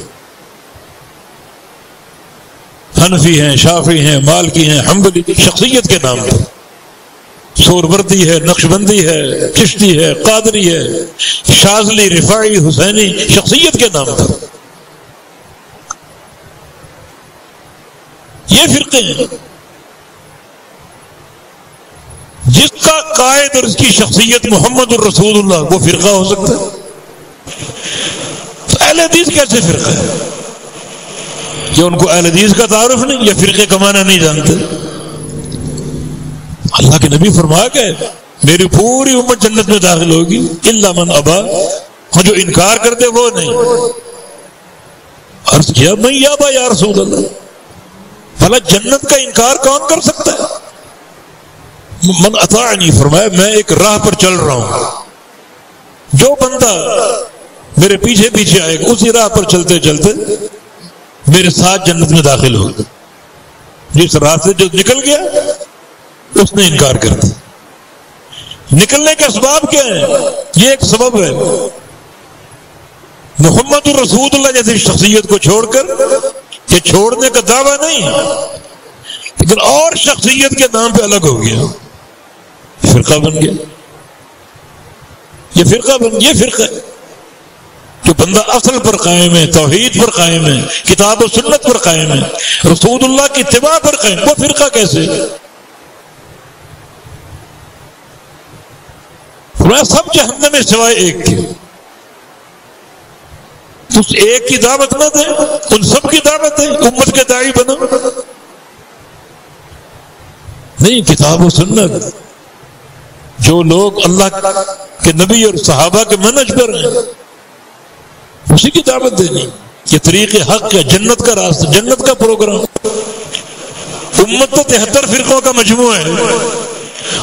حنفی ہیں، شافعی ہیں، مالکی ہیں، حنبلی، شخصیت کے نام پر، سہروردی ہے، نقشبندی ہے، چشتی ہے، قادری ہے، شاذلی، رفاعی، حسینی، شخصیت کے نام پر یہ فرقے ہیں۔ جس کا قائد اور اس کی شخصیت محمد الرسول اللہ، وہ فرقہ ہو سکتا ہے؟ تو اہل حدیث کیسے فرقہ ہے؟ کہ ان کو اہل حدیث کا تعارف نہیں یا فرقے کا معنی نہیں جانتے؟ اللہ کے نبی فرمایا کہ میری پوری امت جنت میں داخل ہوگی الا من ابا، ہاں جو انکار کرتے وہ نہیں۔ عرض کیا میں یابا یا رسول اللہ، بھلا جنت کا انکار کون کر سکتا ہے؟ من اطاعنی، فرمایا میں ایک راہ پر چل رہا ہوں، جو بندہ میرے پیچھے پیچھے آئے گا اسی راہ پر چلتے چلتے میرے ساتھ جنت میں داخل ہوگا۔ جس راہ سے جو نکل گیا اس نے انکار کر دیا۔ نکلنے کے اسباب کیا ہیں؟ یہ ایک سبب ہے، محمد الرسول اللہ جیسی شخصیت کو چھوڑ کر، کہ چھوڑنے کا دعویٰ نہیں لیکن اور شخصیت کے نام پہ الگ ہو گیا، فرقہ بن گیا۔ یہ فرقہ ہے جو بندہ اصل پر قائم ہے، توحید پر قائم ہے، کتاب و سنت پر قائم ہے، رسول اللہ کی اتباع پر قائم، وہ فرقہ کیسے؟ سب جہنم میں سوائے ایک کے، اس ایک کی دعوت نہ دیں، ان سب کی دعوت ہے، امت کے داعی بنو۔ نہیں، کتاب و سنت، جو لوگ اللہ کے نبی اور صحابہ کے منہج پر ہیں اسی کی دعوت دینی۔ یہ طریق حق ہے، جنت کا راستہ، جنت کا پروگرام۔ امت تو 73 فرقوں کا مجموعہ ہے،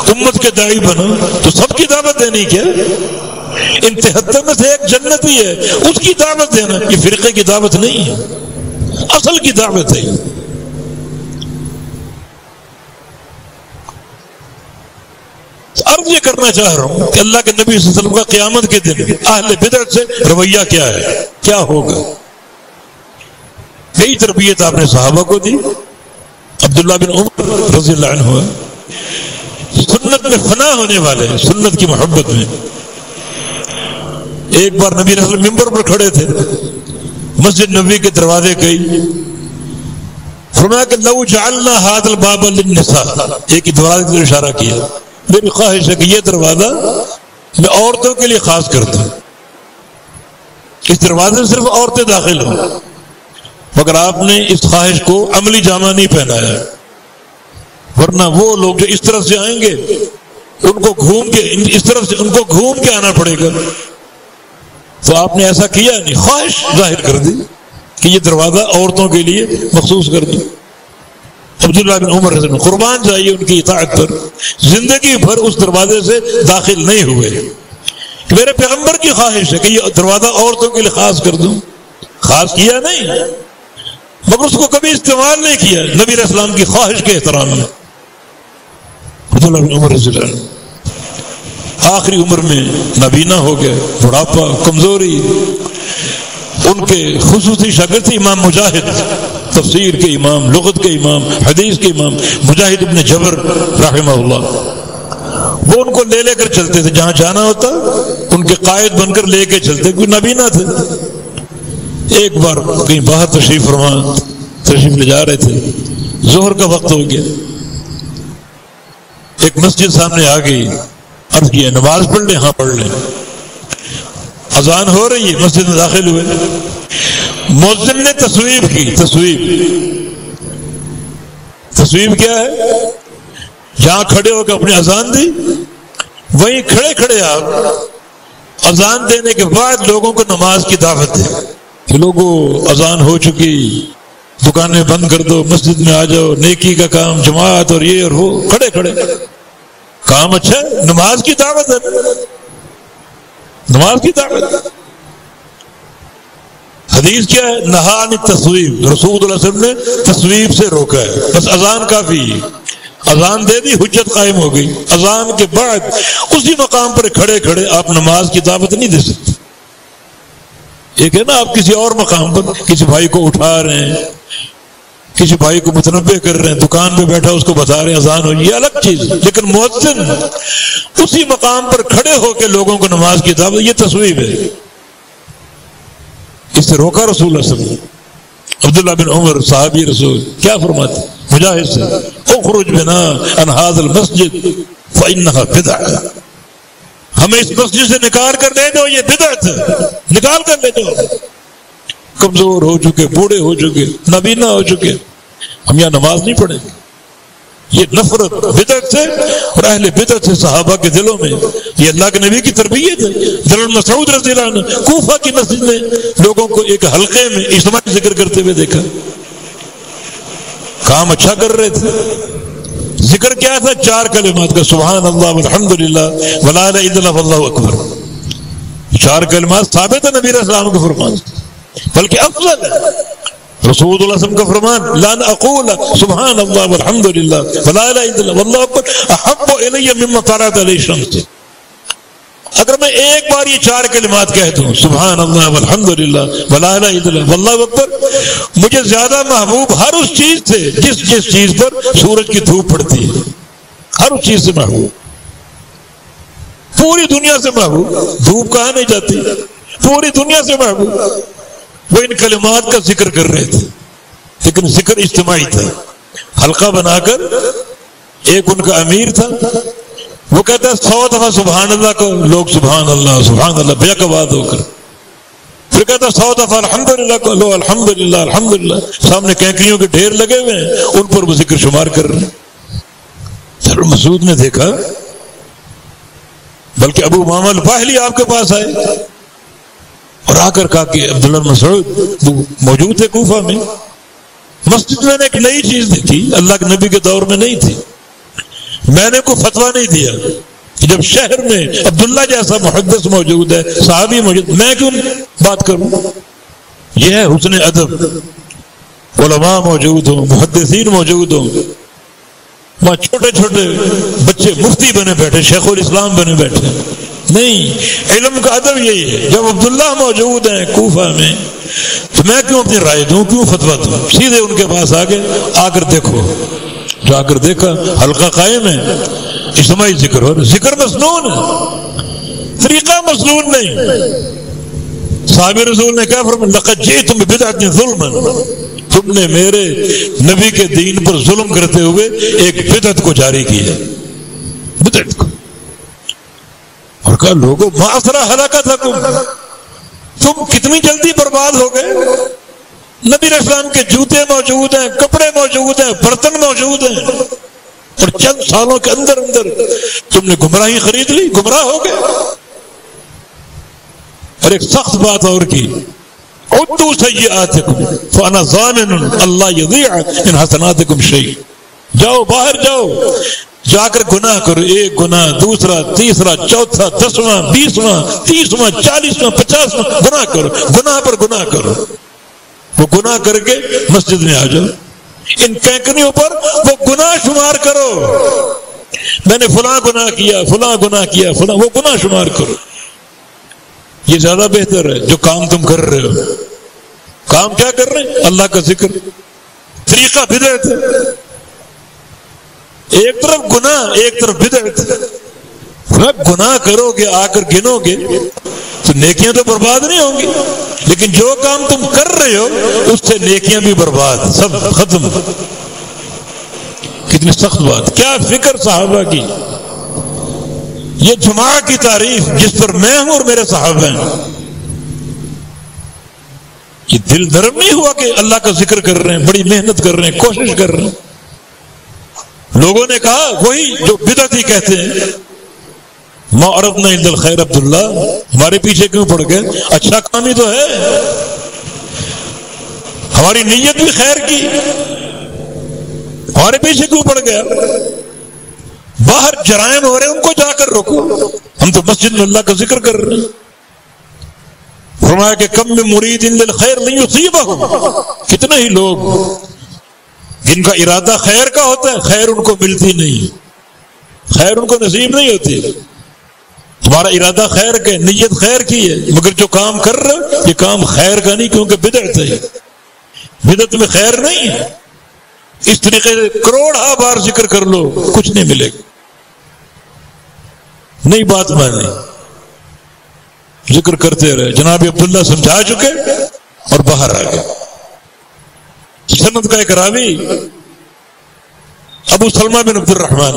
امت کے داعی بنو تو سب کی دعوت دینی کیا؟ ان 73 میں سے ایک جنتی ہے، اس کی دعوت دینا۔ یہ فرقے کی دعوت نہیں ہے، اصل کی دعوت ہے۔ عرض یہ کرنا چاہ رہا ہوں کہ اللہ کے نبی صلی اللہ علیہ وسلم کا قیامت کے دن اہل بدعت سے رویہ کیا ہے، کیا ہوگا؟ یہی تربیت آپ نے صحابہ کو دی، اب عبداللہ بن عمر رضی اللہ عنہ سنت میں فنا ہونے والے ہیں، سنت کی محبت میں. ایک بار نبی علیہ السلام ممبر پر کھڑے تھے، مسجد نبوی کے دروازے گئی، فرمایا کہ لو جعلنا هذا الباب للنساء، ایک ہی دروازے کی طرف اشارہ کیا، میری خواہش ہے کہ یہ دروازہ میں عورتوں کے لیے خاص کر دوں، اس دروازے سے صرف عورتیں داخل ہوں. مگر آپ نے اس خواہش کو عملی جامہ نہیں پہنایا، ورنہ وہ لوگ جو اس طرف سے آئیں گے ان کو گھوم کے اس طرف سے ان کو گھوم کے آنا پڑے گا. تو آپ نے ایسا کیا نہیں، خواہش ظاہر کر دی کہ یہ دروازہ عورتوں کے لیے مخصوص کر دوں. عبداللہ بن عمر رضی اللہ عنہ قربان جائیے ان کی اطاعت پر، زندگی بھر اس دروازے سے داخل نہیں ہوئے. میرے پیغمبر کی خواہش ہے کہ یہ دروازہ عورتوں کے لیے خاص کر دوں، خاص کیا نہیں مگر اس کو کبھی استعمال نہیں کیا نبی علیہ السلام کی خواہش کے احترام میں. عبداللہ بن عمر رضی اللہ عنہ آخری عمر میں نابینا ہو گئے، بڑھاپا، کمزوری. ان کے خصوصی شاگرد تھے امام مجاہد، تفسیر کے امام، لغت کے امام، حدیث کے امام مجاہد ابن جبر رحمہ اللہ. وہ ان کو لے کر چلتے تھے، جہاں جانا ہوتا ان کے قائد بن کر لے کے چلتے، کوئی نابینا تھے. ایک بار کہیں باہر تشریف لے جا رہے تھے، ظہر کا وقت ہو گیا، ایک مسجد سامنے آ گئی، عرض کیا نماز پڑھ لیں؟ ہاں پڑھ لیں. اذان ہو رہی ہے، مسجد میں داخل ہوئے، مؤذن نے تصویب کی. تصویب کیا ہے؟ جہاں کھڑے ہو کے اپنی اذان دی، وہیں کھڑے کھڑے آپ اذان دینے کے بعد لوگوں کو نماز کی دعوت دیں کہ لوگوں اذان ہو چکی، دکانیں بند کر دو، مسجد میں آ جاؤ، نیکی کا کام، جماعت اور یہ اور وہ. کھڑے کھڑے کام اچھا ہے، نماز کی دعوت ہے، نماز کی دعوت. حدیث کیا ہے؟ نہا عن التصویب، رسول اللہ صلی اللہ علیہ وسلم نے تصویب سے روکا ہے، بس اذان کافی. اذان دے دی، حجت قائم ہو گئی. اذان کے بعد اسی مقام پر کھڑے کھڑے آپ نماز کی دعوت نہیں دے سکتے. ایک ہے نا آپ کسی اور مقام پر کسی بھائی کو اٹھا رہے ہیں، کسی بھائی کو متنبہ کر رہے ہیں، دکان پہ بیٹھا اس کو بتا رہے ہیں اذان ہو، یہ الگ چیز. لیکن مؤذن اسی مقام پر کھڑے ہو کے لوگوں کو نماز کی دعوت، یہ تصویب ہے. اس سے روکا رسول اللہ صلی اللہ علیہ وسلم. عبداللہ بن عمر صحابی رسول کیا فرماتے مجاہد سے؟ اخرج بنا عن هذا المسجد فانها بدعہ، ہمیں اس مسجد سے نکال کر لے جاؤ، یہ بدعت ہے، نکال کر لے جاؤ. کمزور ہو چکے، بوڑھے ہو چکے، نابینا ہو چکے، ہم یہاں نماز نہیں پڑھیں گے. یہ نفرت بدعت سے اور اہل بدعت سے صحابہ کے دلوں میں، یہ اللہ کے نبی کی تربیت ہے. حضرت مسعود رضی اللہ عنہ کوفہ کی مسجد میں لوگوں کو ایک حلقے میں اجتماعی ذکر کرتے ہوئے دیکھا، کام اچھا کر رہے تھے. ذکر کیا تھا؟ 4 کلمات کا، سبحان اللہ والحمدللہ ولا الہ الا اللہ واللہ اکبر. 4 کلمات ثابت ہے نبی علیہ السلام کے فرمان، بلکہ افضل ہے. رسول اللہ صلی اللہ علیہ وسلم کا فرمان لن اقول سبحان اللہ والحمدللہ ولا الہ الا اللہ واللہ اکبر احب الی مما طلعت علیہ الشمس. اگر میں ایک بار یہ 4 کلمات کہہ دوں، سبحان اللہ والحمدللہ ولا الہ الا اللہ واللہ اکبر، مجھے زیادہ محبوب ہر اس چیز سے جس چیز پر سورج کی دھوپ پڑتی ہے، ہر اس چیز سے محبوب، پوری دنیا سے محبوب. دھوپ کہاں نہیں جاتی، پوری دنیا سے محبوب. وہ ان کلمات کا ذکر کر رہے تھے، لیکن ذکر اجتماعی تھا. حلقہ بنا کر ایک ان کا امیر تھا، وہ کہتا ہے 100 دفعہ سبحان اللہ کو، لوگ سبحان اللہ بیک آواز ہو کر. پھر کہتا ہے 100 دفعہ الحمدللہ کو، لو الحمدللہ الحمدللہ. سامنے کینکریوں کے ڈھیر لگے ہوئے ہیں، ان پر وہ ذکر شمار کر رہے ہیں. حضرت مسعود نے دیکھا، بلکہ ابو امامہ الباہلی آپ کے پاس آئے اور آ کر کہا کہ عبداللہ مسعود موجود تھے کوفہ میں، مسجد میں نے ایک نئی چیز دیکھی، اللہ کے نبی کے دور میں نہیں تھی. میں نے کوئی فتویٰ نہیں دیا کہ جب شہر میں عبداللہ جیسا محدث موجود ہے، صحابی موجود، میں کیوں بات کروں؟ یہ ہے حسن ادب. علماء موجود ہوں، محدثین موجود ہوں، وہاں چھوٹے چھوٹے بچے مفتی بنے بیٹھے، شیخ الاسلام بنے بیٹھے، نہیں، علم کا ادب یہی ہے، جب عبداللہ موجود ہیں کوفہ میں تو میں کیوں اپنی رائے دوں، کیوں فتویٰ دوں؟ سیدھے ان کے پاس آگے آ کر دیکھو، جا کر دیکھا حلقہ قائم ہے، اجتماعی ذکر ہو، ذکر مسنون ہے، طریقہ مسنون نہیں۔ صحابہ رسول نے کیا فرمایا؟ لقد جئتم ببدعۃ ظلما، تم نے میرے نبی کے دین پر ظلم کرتے ہوئے ایک بدعت کو جاری کیا، بدعت کو۔ اور کہا لوگوں ما اسرع ہلاکتکم، تم کتنی جلدی برباد ہو گئے۔ نبی علیہ السلام کے جوتے موجود ہیں، کپڑے موجود ہیں، برتن موجود ہیں، اور چند سالوں کے اندر اندر تم نے گمراہی خرید لی، گمراہ ہو گئے۔ اور ایک سخت بات اور کی، عدوا سیئاتکم فانا ضامن اللہ یضیع من حسناتکم شیء، جاؤ باہر جاؤ، جا کر گناہ کرو، ایک گناہ، دوسرا، تیسرا، چوتھا، 10واں، 20واں، 30واں، 40واں، 50واں گناہ کرو، گناہ پر گناہ کرو۔ وہ گناہ کر کے مسجد میں آ جاؤ، ان کینکریوں پر وہ گناہ شمار کرو، میں نے فلاں گناہ کیا، فلاں گناہ کیا، فلاں، وہ گناہ شمار کرو۔ یہ زیادہ بہتر ہے جو کام تم کر رہے ہو۔ کام کیا کر رہے ہیں؟ اللہ کا ذکر، طریقہ بدعت ہے، ایک طرف گناہ ایک طرف بدعت۔ گناہ کرو گے، آ کر گنو گے تو نیکیاں تو برباد نہیں ہوں گی، لیکن جو کام تم کر رہے ہو اس سے نیکیاں بھی برباد، سب ختم۔ کتنی سخت بات، کیا فکر صحابہ کی، یہ جماعت کی تعریف جس پر میں ہوں اور میرے صحابہ ہیں۔ یہ دل نرم نہیں ہوا کہ اللہ کا ذکر کر رہے ہیں، بڑی محنت کر رہے ہیں، کوشش کر رہے ہیں۔ لوگوں نے کہا وہی جو بدعتی کہتے ہیں، ما عرفنا الا الخیر، عبداللہ ہمارے پیچھے کیوں پڑ گئے؟ اچھا کام ہی تو ہے، ہماری نیت بھی خیر کی، ہمارے پیچھے کیوں پڑ گیا؟ باہر جرائم ہو رہے ہیں، ان کو جا کر روکو، ہم تو مسجد میں اللہ کا ذکر کر رہے ہیں۔ فرمایا کہ کم من مرید للخیر لن یصیبہ، کتنے ہی لوگ جن کا ارادہ خیر کا ہوتا ہے، خیر ان کو ملتی نہیں، خیر ان کو نصیب نہیں ہوتی۔ تمہارا ارادہ خیر کا، نیت خیر کی ہے، مگر جو کام کر رہے یہ کام خیر کا نہیں، کیونکہ بدعت ہے، بدعت میں خیر نہیں ہے۔ اس طریقے سے کروڑ بار ذکر کر لو، کچھ نہیں ملے گا، نئی بات مانی، ذکر کرتے رہے۔ جناب عبداللہ سمجھا چکے اور باہر آ گئے۔ سند کا ایک راوی ابو سلمہ بن عبد الرحمن،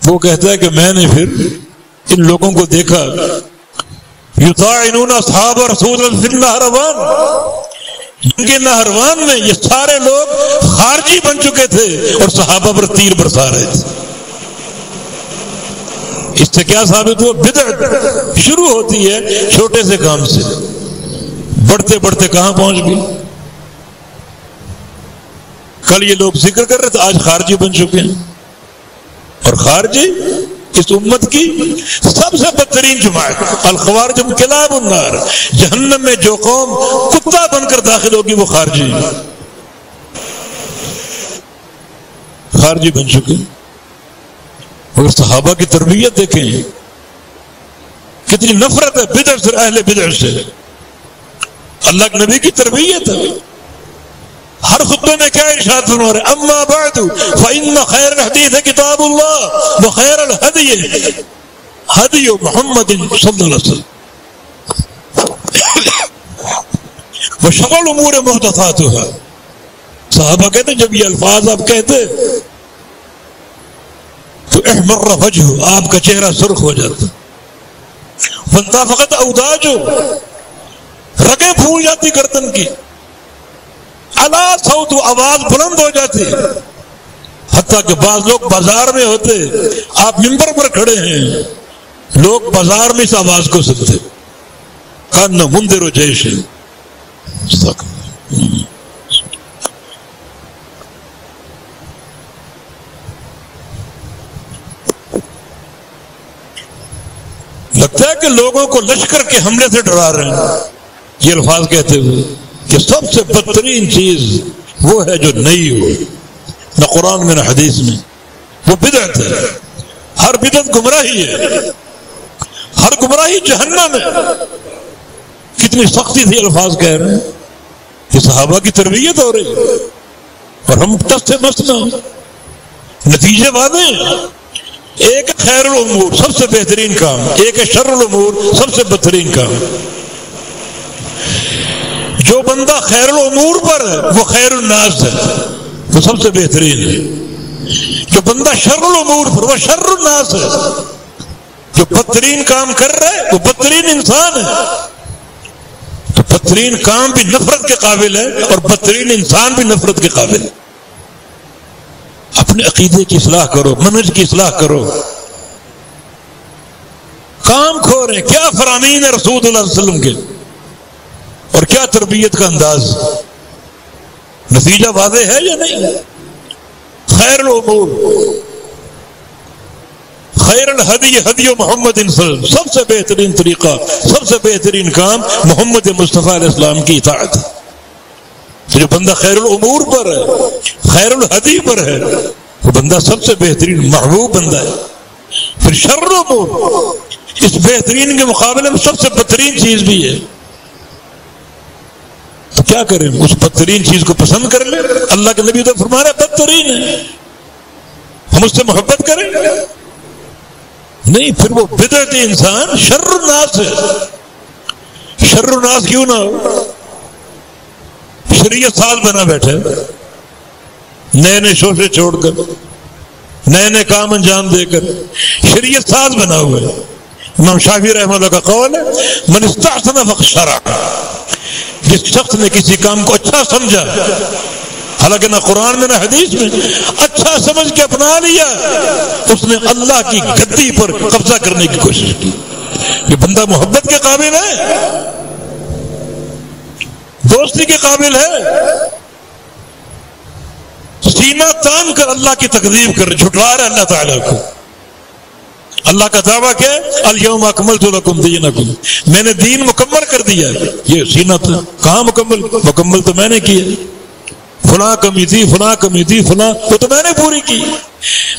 وہ کہتا ہے کہ میں نے پھر ان لوگوں کو دیکھا، یطاعنون اصحاب رسول اللہ فی النہروان، جن کے نہروان میں یہ سارے لوگ خارجی بن چکے تھے اور صحابہ پر تیر برسا رہے تھے۔ اس سے کیا ثابت ہوا؟ بدعت شروع ہوتی ہے چھوٹے سے کام سے، بڑھتے بڑھتے کہاں پہنچ گئی۔ کل یہ لوگ ذکر کر رہے تھے، آج خارجی بن چکے ہیں، اور خارجی اس امت کی سب سے بدترین جماعت، الخوارج ہم کلاب النار، جہنم میں جو قوم کتا بن کر داخل ہوگی وہ خارجی، خارجی بن چکے۔ اور صحابہ کی تربیت دیکھیں، کتنی نفرت ہے بدعت سے، اہل بدعت سے۔ اللہ کے نبی کی تربیت ہے، ہر خطبے میں کیا ارشاد فرما رہے؟ اما بعد فإن خیر الحدیث کتاب اللہ وخیر الہدی ہدی محمد صلی اللہ علیہ وسلم وشر الامور محدثاتها۔ صحابہ کہتے جب یہ الفاظ آپ کہتے تو احمر وجہ، آپ کا چہرہ سرخ ہو جاتا، فانتفخت اوداجہ، رگیں پھول جاتی گردن کی، الا صوت، آواز بلند ہو جاتی، حتیٰ کہ بعض لوگ بازار میں ہوتے، آپ منبر پر کھڑے ہیں، لوگ بازار میں اس آواز کو سنتے، کان منذر جیش۔ لگتا ہے کہ لوگوں کو لشکر کے حملے سے ڈرا رہے ہیں یہ الفاظ کہتے ہوئے کہ سب سے بدترین چیز وہ ہے جو نئی ہو، نہ قرآن میں نہ حدیث میں، وہ بدعت ہے۔ ہر بدعت گمراہی ہے، ہر گمراہی جہنم ہے. کتنی سختی تھی الفاظ کہہ رہے ہیں. یہ صحابہ کی تربیت ہو رہی ہے اور ہم ٹس سے مست نہ ہوں. نتیجے واضح ہیں. ایک خیر الامور سب سے بہترین کام، ایک شر الامور سب سے بدترین کام. جو بندہ خیر الامور پر ہے وہ خیر الناس ہے، وہ سب سے بہترین ہے. جو بندہ شر الامور پر وہ شر الناس ہے. جو بدترین کام کر رہا ہے وہ بدترین انسان ہے. تو بدترین کام بھی نفرت کے قابل ہے اور بدترین انسان بھی نفرت کے قابل ہے. اپنے عقیدے کی اصلاح کرو، منہج کی اصلاح کرو. کام کھو رہے کیا فرامین ہے رسول اللہ صلی اللہ علیہ وسلم کے اور کیا تربیت کا انداز. نتیجہ واضح ہے یا نہیں؟ خیر الامور خیر الہدی ہدی محمد صلی اللہ علیہ وسلم، سب سے بہترین طریقہ، سب سے بہترین کام محمد مصطفیٰ علیہ السلام کی اطاعت ہے. جو بندہ خیر الامور پر ہے، خیر الہدی پر ہے، وہ بندہ سب سے بہترین محبوب بندہ ہے. پھر شر الامور اس بہترین کے مقابلے میں سب سے بدترین چیز بھی ہے. تو کیا کریں؟ اس بدترین چیز کو پسند کر لیں. اللہ کے نبی تو فرما رہا بدترین ہے، ہم اس سے محبت کریں؟ نہیں. پھر وہ بدعتی انسان شر الناس ہے. شر الناس کیوں نہ ہو؟ شریعت ساز بنا بیٹھے، نئے نئے شوشے چھوڑ کر، نئے نئے کام انجام دے کر شریعت ساز بنا ہوا ہے. امام شافعی رحمہ اللہ کا قول ہے من استحسن فقد شرع. جس شخص نے کسی کام کو اچھا سمجھا، حالانکہ نہ قرآن میں نہ حدیث میں، اچھا سمجھ کے اپنا لیا، اس نے اللہ کی گدی پر قبضہ کرنے کی کوشش کی. یہ بندہ محبت کے قابل ہے، دوستی کے قابل ہے. سینہ تان کر اللہ کی تکذیب کر جھٹلا رہا ہے اللہ تعالیٰ کو. اللہ کا دعویٰ کیا ہے؟ الیوم اکملت لکم دینکم، میں نے دین مکمل کر دیا. یہ سینہ تان کہاں مکمل تو میں نے کیا. فلاں کمی تھی، فلاں کمی تھی، فلاں وہ تو میں نے پوری کی،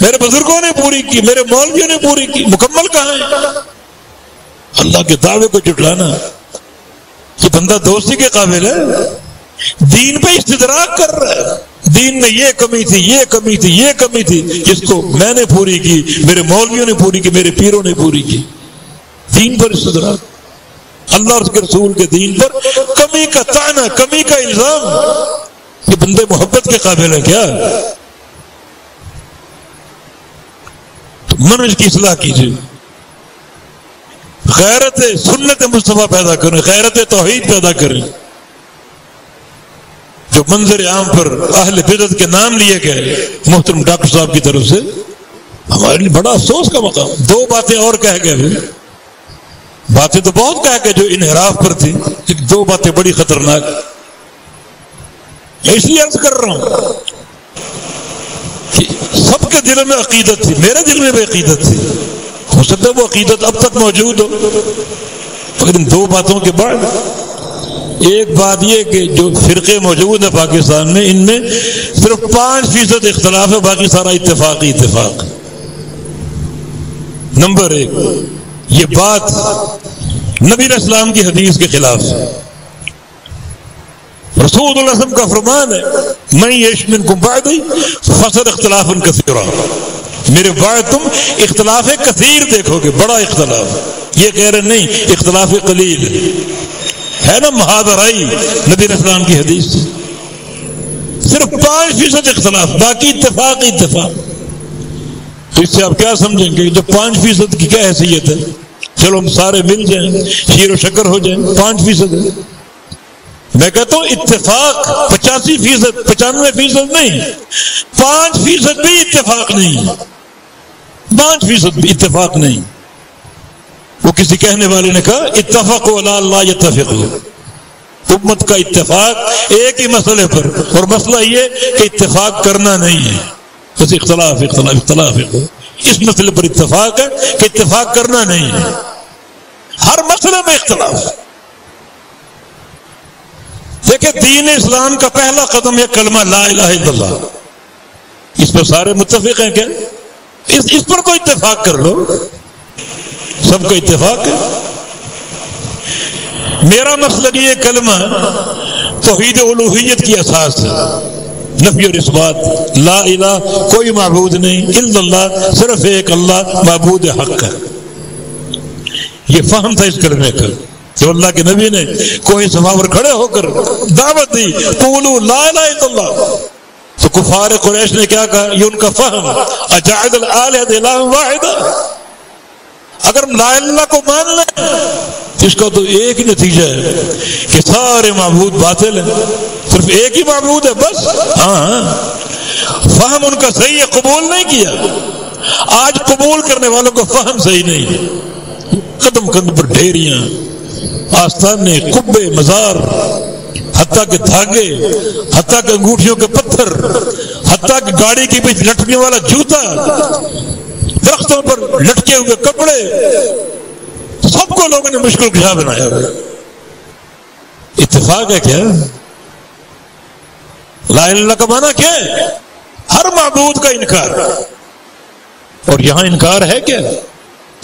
میرے بزرگوں نے پوری کی، میرے مولویوں نے پوری کی. مکمل کہاں ہے؟ اللہ کے دعوے کو جھٹلانا. یہ بندہ دوستی کے قابل ہے؟ دین پہ استدراک کر رہا ہے. دین میں یہ کمی تھی، یہ کمی تھی، یہ کمی تھی، جس کو میں نے پوری کی، میرے مولویوں نے پوری کی، میرے پیروں نے پوری کی. دین پر استدراک، اللہ اور اس کے رسول کے دین پر کمی کا طعنہ، کمی کا الزام. یہ بندے محبت کے قابل ہے کیا؟ تو منہج کی اصلاح کیجیے، غیرت سنت مصطفیٰ پیدا کریں، غیرت توحید پیدا کریں. جو منظر عام پر اہل بدعت کے نام لیے گئے محترم ڈاکٹر صاحب کی طرف سے، ہمارے لیے بڑا افسوس کا مقام. دو باتیں اور کہہ گئے، باتیں تو بہت کہہ گئے جو انحراف پر تھی، لیکن دو باتیں بڑی خطرناک. میں اس لیے عرض کر رہا ہوں کہ سب کے دل میں عقیدت تھی، میرے دل میں بھی عقیدت تھی، ہو سکتا ہے وہ عقیدت اب تک موجود ہو، لیکن دو باتوں کے بعد ایک بات یہ کہ جو فرقے موجود ہیں پاکستان میں، ان میں صرف 5% اختلاف ہے، باقی سارا اتفاق ہی اتفاق. نمبر ایک، یہ بات نبی علیہ السلام کی حدیث کے خلاف ہے. رسول اللہ صلی اللہ علیہ وسلم کا فرمان ہے من یعش منکم بعدی فسر اختلافا کثیرا، میرے بعد تم اختلاف کثیر دیکھو گے، بڑا اختلاف. یہ کہہ رہے نہیں اختلاف قلیل ہے نا، محاذرائی نبی علیہ السلام کی حدیث، صرف 5% اختلاف، باقی اتفاق اتفاق. تو اس سے آپ کیا سمجھیں گے؟ جب 5% کی کیا حیثیت ہے؟ چلو ہم سارے مل جائیں، شیر و شکر ہو جائیں، 5% ہے. میں کہتا ہوں اتفاق 85%، 95% نہیں، 5% بھی اتفاق نہیں، 5% بھی اتفاق نہیں. وہ کسی کہنے والے نے کہا اتفقوا علی اللہ یتفقوا، امت کا اتفاق ایک ہی مسئلے پر، اور مسئلہ یہ کہ اتفاق کرنا نہیں ہے، بس اختلاف اختلاف اختلاف. اس مسئلے پر اتفاق ہے کہ اتفاق کرنا نہیں ہے، ہر مسئلے میں اختلاف. دیکھیں دین اسلام کا پہلا قدم ہے کلمہ لا الہ الا اللہ، اس پر سارے متفق ہیں کیا؟ اس پر تو اتفاق کر لو. سب کا اتفاق ہے. میرا مسلک یہ کلمہ توحید الوہیت کی اساس ہے، نفی اور اثبات، لا الہ کوئی معبود نہیں الا اللہ، صرف ایک اللہ معبود حق ہے. یہ فہم تھا اس کلمے کا. جو اللہ کے نبی نے کوئی صفا پر کھڑے ہو کر دعوت دی قولوا لا الہ الا اللہ، تو کفار قریش نے کیا کہا؟ یہ ان کا فہم، اجعل الآلہۃ الہا واحدا. اگر لا الہ کو مان لیں اس کا تو ایک ہی نتیجہ ہے کہ سارے معبود باطل ہیں، صرف ایک ہی معبود ہے بس. ہاں فہم ان کا صحیح ہے، قبول نہیں کیا. آج قبول کرنے والوں کا فہم صحیح نہیں ہے. قدم قدم پر ڈھیریاں، آستانے، قبے، مزار، حتیٰ کہ دھاگے، حتیٰ کہ انگوٹھیوں کے پتھر، حتیٰ کہ گاڑی کے بیچ لٹکنے والا جوتا، درختوں پر لٹکے ہوئے کپڑے، سب کو لوگوں نے مشکل کشا بنایا ہوا. اتفاق ہے کیا؟ لا الہ الا اللہ کا معنی کیا ہے؟ ہر معبود کا انکار. اور یہاں انکار ہے کیا؟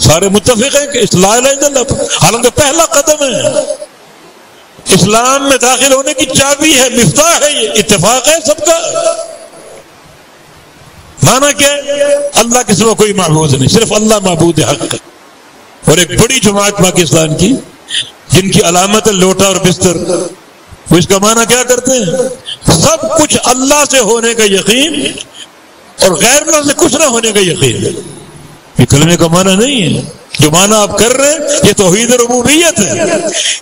سارے متفق ہیں کہ اس لا الہ الا اللہ پر، حالانکہ پہلا قدم ہے، اسلام میں داخل ہونے کی چابی ہے، مفتاح ہے. یہ اتفاق ہے سب کا. معنی کیا ہے؟ اللہ کے سوا کوئی معبود نہیں، صرف اللہ معبود حق ہے. اور ایک بڑی جماعت پاکستان کی جن کی علامت ہے لوٹا اور بستر، وہ اس کا معنی کیا کرتے ہیں؟ سب کچھ اللہ سے ہونے کا یقین اور غیر اللہ سے کچھ نہ ہونے کا یقین. یہ کلمے کا معنی نہیں ہے. جو معنی آپ کر رہے ہیں یہ توحید ربوبیت ہے.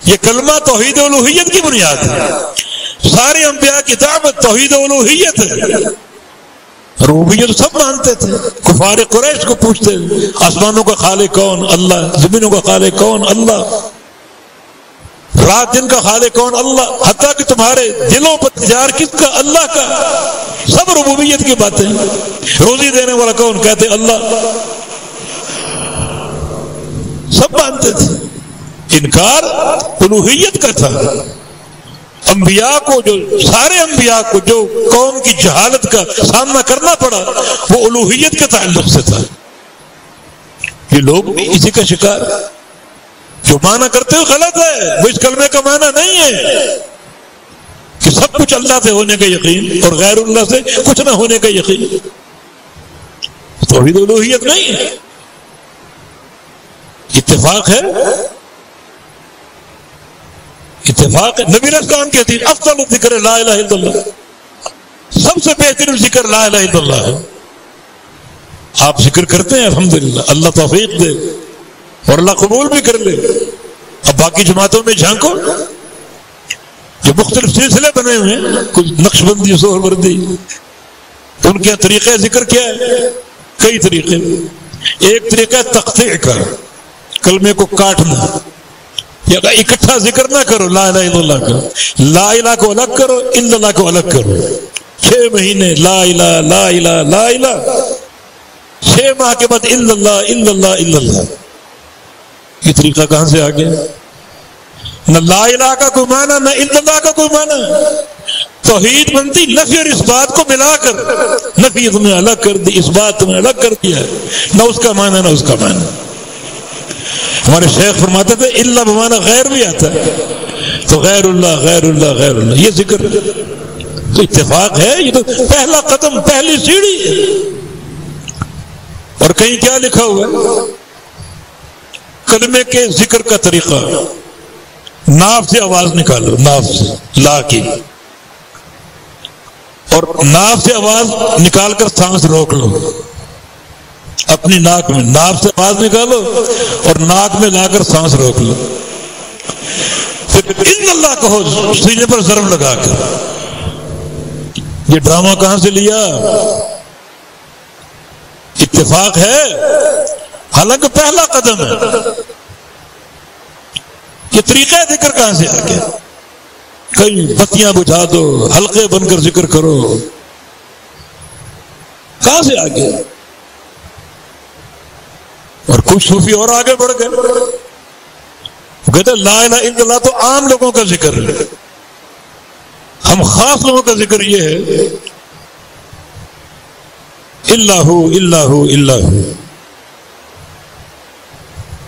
یہ کلمہ توحید الوہیت کی بنیاد ہے. سارے انبیاء کی دعوت توحید الوہیت ہے. ربوبیت سب مانتے تھے. کفار قریش کو پوچھتے آسمانوں کا خالق کون؟ اللہ. زمینوں کا خالق کون؟ اللہ. رات دن کا خالق کون؟ اللہ. حتیٰ کہ تمہارے دلوں پر تجار کس کا؟ اللہ کا. سب ربوبیت کی باتیں. روزی دینے والا کون؟ کہتے اللہ. سب مانتے تھے. انکار الوہیت کا تھا. انبیاء کو جو سارے انبیاء کو جو قوم کی جہالت کا سامنا کرنا پڑا وہ الوہیت کے تعلق سے تھا. یہ لوگ بھی اسی کا شکار. جو معنی کرتے ہوئے غلط ہے، وہ اس کلمے کا معنی نہیں ہے کہ سب کچھ اللہ سے ہونے کا یقین اور غیر اللہ سے کچھ نہ ہونے کا یقین. توحید الوہیت نہیں ہے. اتفاق ہے، اتفاق ہے. نبی علیہ السلام کہتے ہیں افضل الذکر لا الہ الا اللہ، سب سے بہترین ذکر لا الہ الا اللہ ہے. آپ ذکر کرتے ہیں الحمدللہ، اللہ توفیق دے اور اللہ قبول بھی کر لے. اب باقی جماعتوں میں جھانکو جو مختلف سلسلے بنے ہوئے ہیں، کچھ نقش بندی، سہر بردی، ان کے طریقہ ذکر کیا ہے؟ کئی طریقے. ایک طریقہ تقطیع کا، کلمے کو کاٹنا، یا اکٹھا ذکر نہ کرو لا الہ الا اللہ کا. لا الہ کو الگ کرو، الا اللہ کو الگ کرو. 6 مہینے لا الہ لا الہ لا الہ، 6 ماہ کے بعد الا اللہ الا اللہ الا اللہ. یہ طریقہ کہاں سے آ گیا؟ نہ لا الہ کا کوئی معنی نہ الا اللہ کا کوئی معنی. توحید بنتی نفی اور اس بات کو ملا کر. نفی تمہیں الگ کر دی، اس بات تمہیں الگ کر دیا، نہ اس کا معنی نہ اس کا معنی. ہمارے شیخ فرماتے تھے اللہ بمانا غیر بھی آتا ہے، تو غیر اللہ غیر اللہ غیر اللہ یہ ذکر. تو اتفاق ہے، یہ تو پہلا قدم، پہلی سیڑھی ہے. اور کہیں کیا لکھا ہوا ہے؟ کلمے کے ذکر کا طریقہ، ناف سے آواز نکالو، ناف سے لا کی، اور ناف سے آواز نکال کر سانس روک لو. اپنی ناک میں ناف سے آواز نکالو اور ناک میں لا کر سانس روک لو. پھر ان اللہ کہو سینے پر ضرب لگا کر. یہ ڈرامہ کہاں سے لیا؟ اتفاق ہے، حالانکہ پہلا قدم ہے. یہ طریقہ ذکر کہاں سے آ گیا؟ کئی بتیاں بجھا دو، حلقے بن کر ذکر کرو، کہاں سے آ گیا؟ اور کچھ صوفی اور آگے بڑھ گئے، وہ کہتے ہیں لا الہ الا اللہ تو عام لوگوں کا ذکر ہے، ہم خاص لوگوں کا ذکر یہ ہے اللہ اللہ اللہ.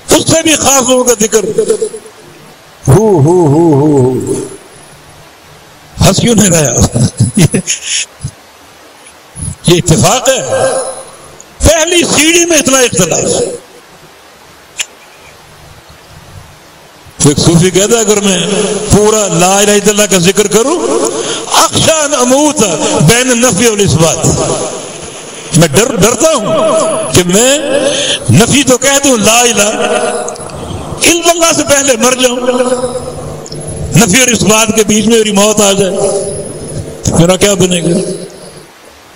اس سے سے بھی خاص لوگوں کا ذکر ہو ہنس کیوں نہیں رہا؟ یہ اتفاق ہے؟ پہلی سیڑھی میں اتنا اختلاف. ایک صوفی کہتا ہے اگر میں پورا لا الہ الا اللہ کا ذکر کروں اخشى ان اموت بین النفی والاثبات، میں ڈرتا ہوں کہ میں نفی تو کہہ دوں لا الہ الا اللہ سے پہلے مر جاؤں، نفی اور اثبات کے بیچ میں میری موت آ جائے، میرا کیا بنے گا؟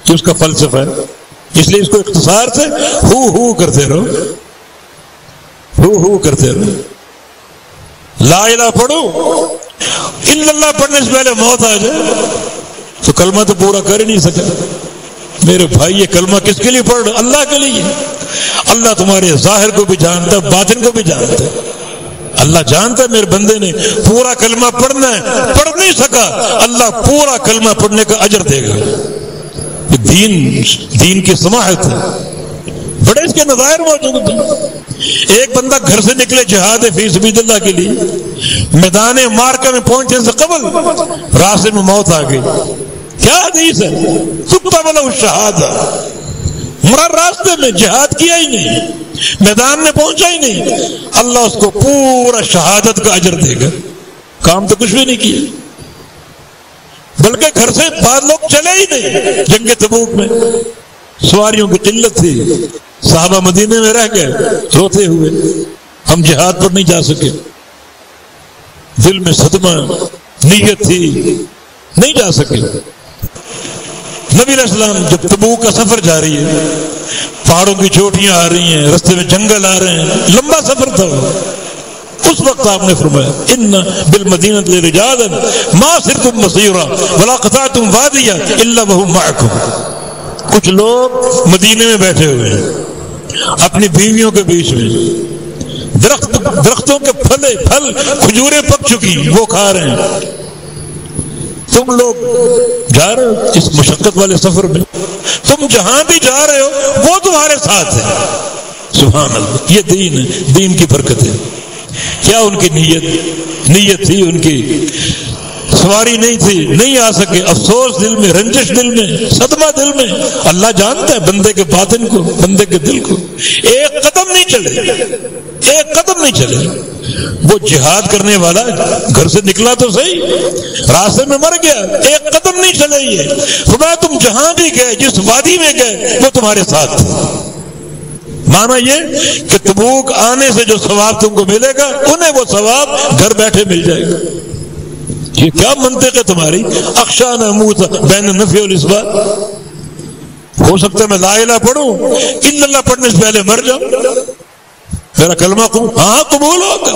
یہ اس کا فلسفہ ہے. اس لیے اس کو اختصار سے ہو کرتے رہو، ہو کرتے رہو. لا الہ پڑھو، الا اللہ پڑھنے سے پہلے موت آ جائے تو کلمہ تو پورا کر ہی نہیں سکا. میرے بھائی یہ کلمہ کس کے لیے پڑھ رہے؟ اللہ کے لیے. اللہ تمہارے ظاہر کو بھی جانتا ہے، باطن کو بھی جانتا ہے. اللہ جانتا ہے میرے بندے نے پورا کلمہ پڑھنا ہے، پڑھ نہیں سکا، اللہ پورا کلمہ پڑھنے کا اجر دے گا. دین کی سماحت ہے، بڑے اس کے نظائر موجود ہیں. ایک بندہ گھر سے نکلے جہاد فی سبیل اللہ کے لیے، میدان معرکہ میں پہنچنے سے قبل راستے میں موت آ گئی. کیا حدیث ہے؟ تکتب لہ الشہادہ، مرا راستے میں، جہاد کیا ہی نہیں، میدان میں پہنچا ہی نہیں، اللہ اس کو پورا شہادت کا اجر دے گا. کام تو کچھ بھی نہیں کیا، بلکہ گھر سے بعض لوگ چلے ہی نہیں. جنگ تبوک میں سواریوں کی قلت تھی، صحابہ مدینے میں رہ گئے روتے ہوئے، ہم جہاد پر نہیں جا سکے. دل میں صدمہ، نیت تھی، نہیں جا سکے. نبی علیہ السلام جب تبوک کا سفر جاری ہے، پہاڑوں کی چوٹیاں آ رہی ہیں، رستے میں جنگل آ رہے ہیں، لمبا سفر تھا. اس وقت آپ نے فرمایا ان بالمدینۃ لرجالا ما سرتم مسیرا ولا قطعتم وادیا الا وهم معکم. کچھ لوگ مدینے میں بیٹھے ہوئے ہیں اپنی بیویوں کے بیچ میں، درختوں کے پھل کھجوریں پک چکی وہ کھا رہے ہیں. تم لوگ جا رہے ہو اس مشقت والے سفر میں، تم جہاں بھی جا رہے ہو وہ تمہارے ساتھ ہے. سبحان اللہ، یہ دین ہے، دین کی برکت ہے. کیا ان کی نیت تھی، ان کی سواری نہیں تھی، نہیں آ سکے. افسوس دل میں، رنجش دل میں، صدمہ دل میں. اللہ جانتا ہے بندے کے باطن کو، بندے کے دل کو. ایک قدم نہیں چلے. وہ جہاد کرنے والا گھر سے نکلا تو صحیح، راستے میں مر گیا، ایک قدم نہیں چلے. یہ فرمایا تم جہاں بھی گئے، جس وادی میں گئے وہ تمہارے ساتھ تھے. مانا یہ کہ تبوک آنے سے جو ثواب تم کو ملے گا انہیں وہ ثواب گھر بیٹھے مل جائے گا. یہ کیا منطق ہے تمہاری؟ اخشى ان اموت بین النفی والاثبات. ہو سکتا ہے میں لا الہ پڑھوں، الا اللہ پڑھنے سے پہلے مر جاؤں، میرا کلمہ قبول ہوگا.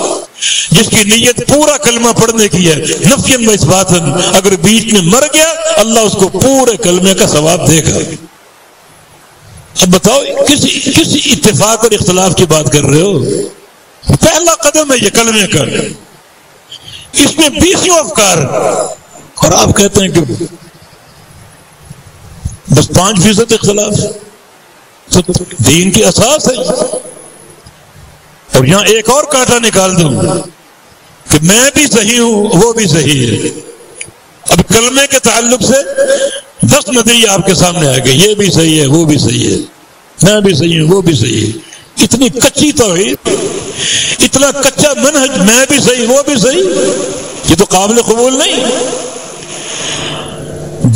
جس کی نیت پورا کلمہ پڑھنے کی ہے نفیاً و اثباتاً، اگر بیچ میں مر گیا اللہ اس کو پورے کلمے کا ثواب دے گا. اب بتاؤ کسی اتفاق اور اختلاف کی بات کر رہے ہو؟ پہلا قدم ہے یہ کلمے کا، اس میں 20 افکار، اور آپ کہتے ہیں کہ بس 5% اختلاف. تو دین کی اساس ہے. اور یہاں ایک اور کانٹا نکال دوں کہ میں بھی صحیح ہوں وہ بھی صحیح ہے. اب کلمے کے تعلق سے 10 نظریے آپ کے سامنے آئے گئے، یہ بھی صحیح ہے وہ بھی صحیح ہے، میں بھی صحیح ہوں وہ بھی صحیح ہے. اتنی کچی توحید، اتنا کچا منہج، میں بھی صحیح وہ بھی صحیح، یہ تو قابل قبول نہیں.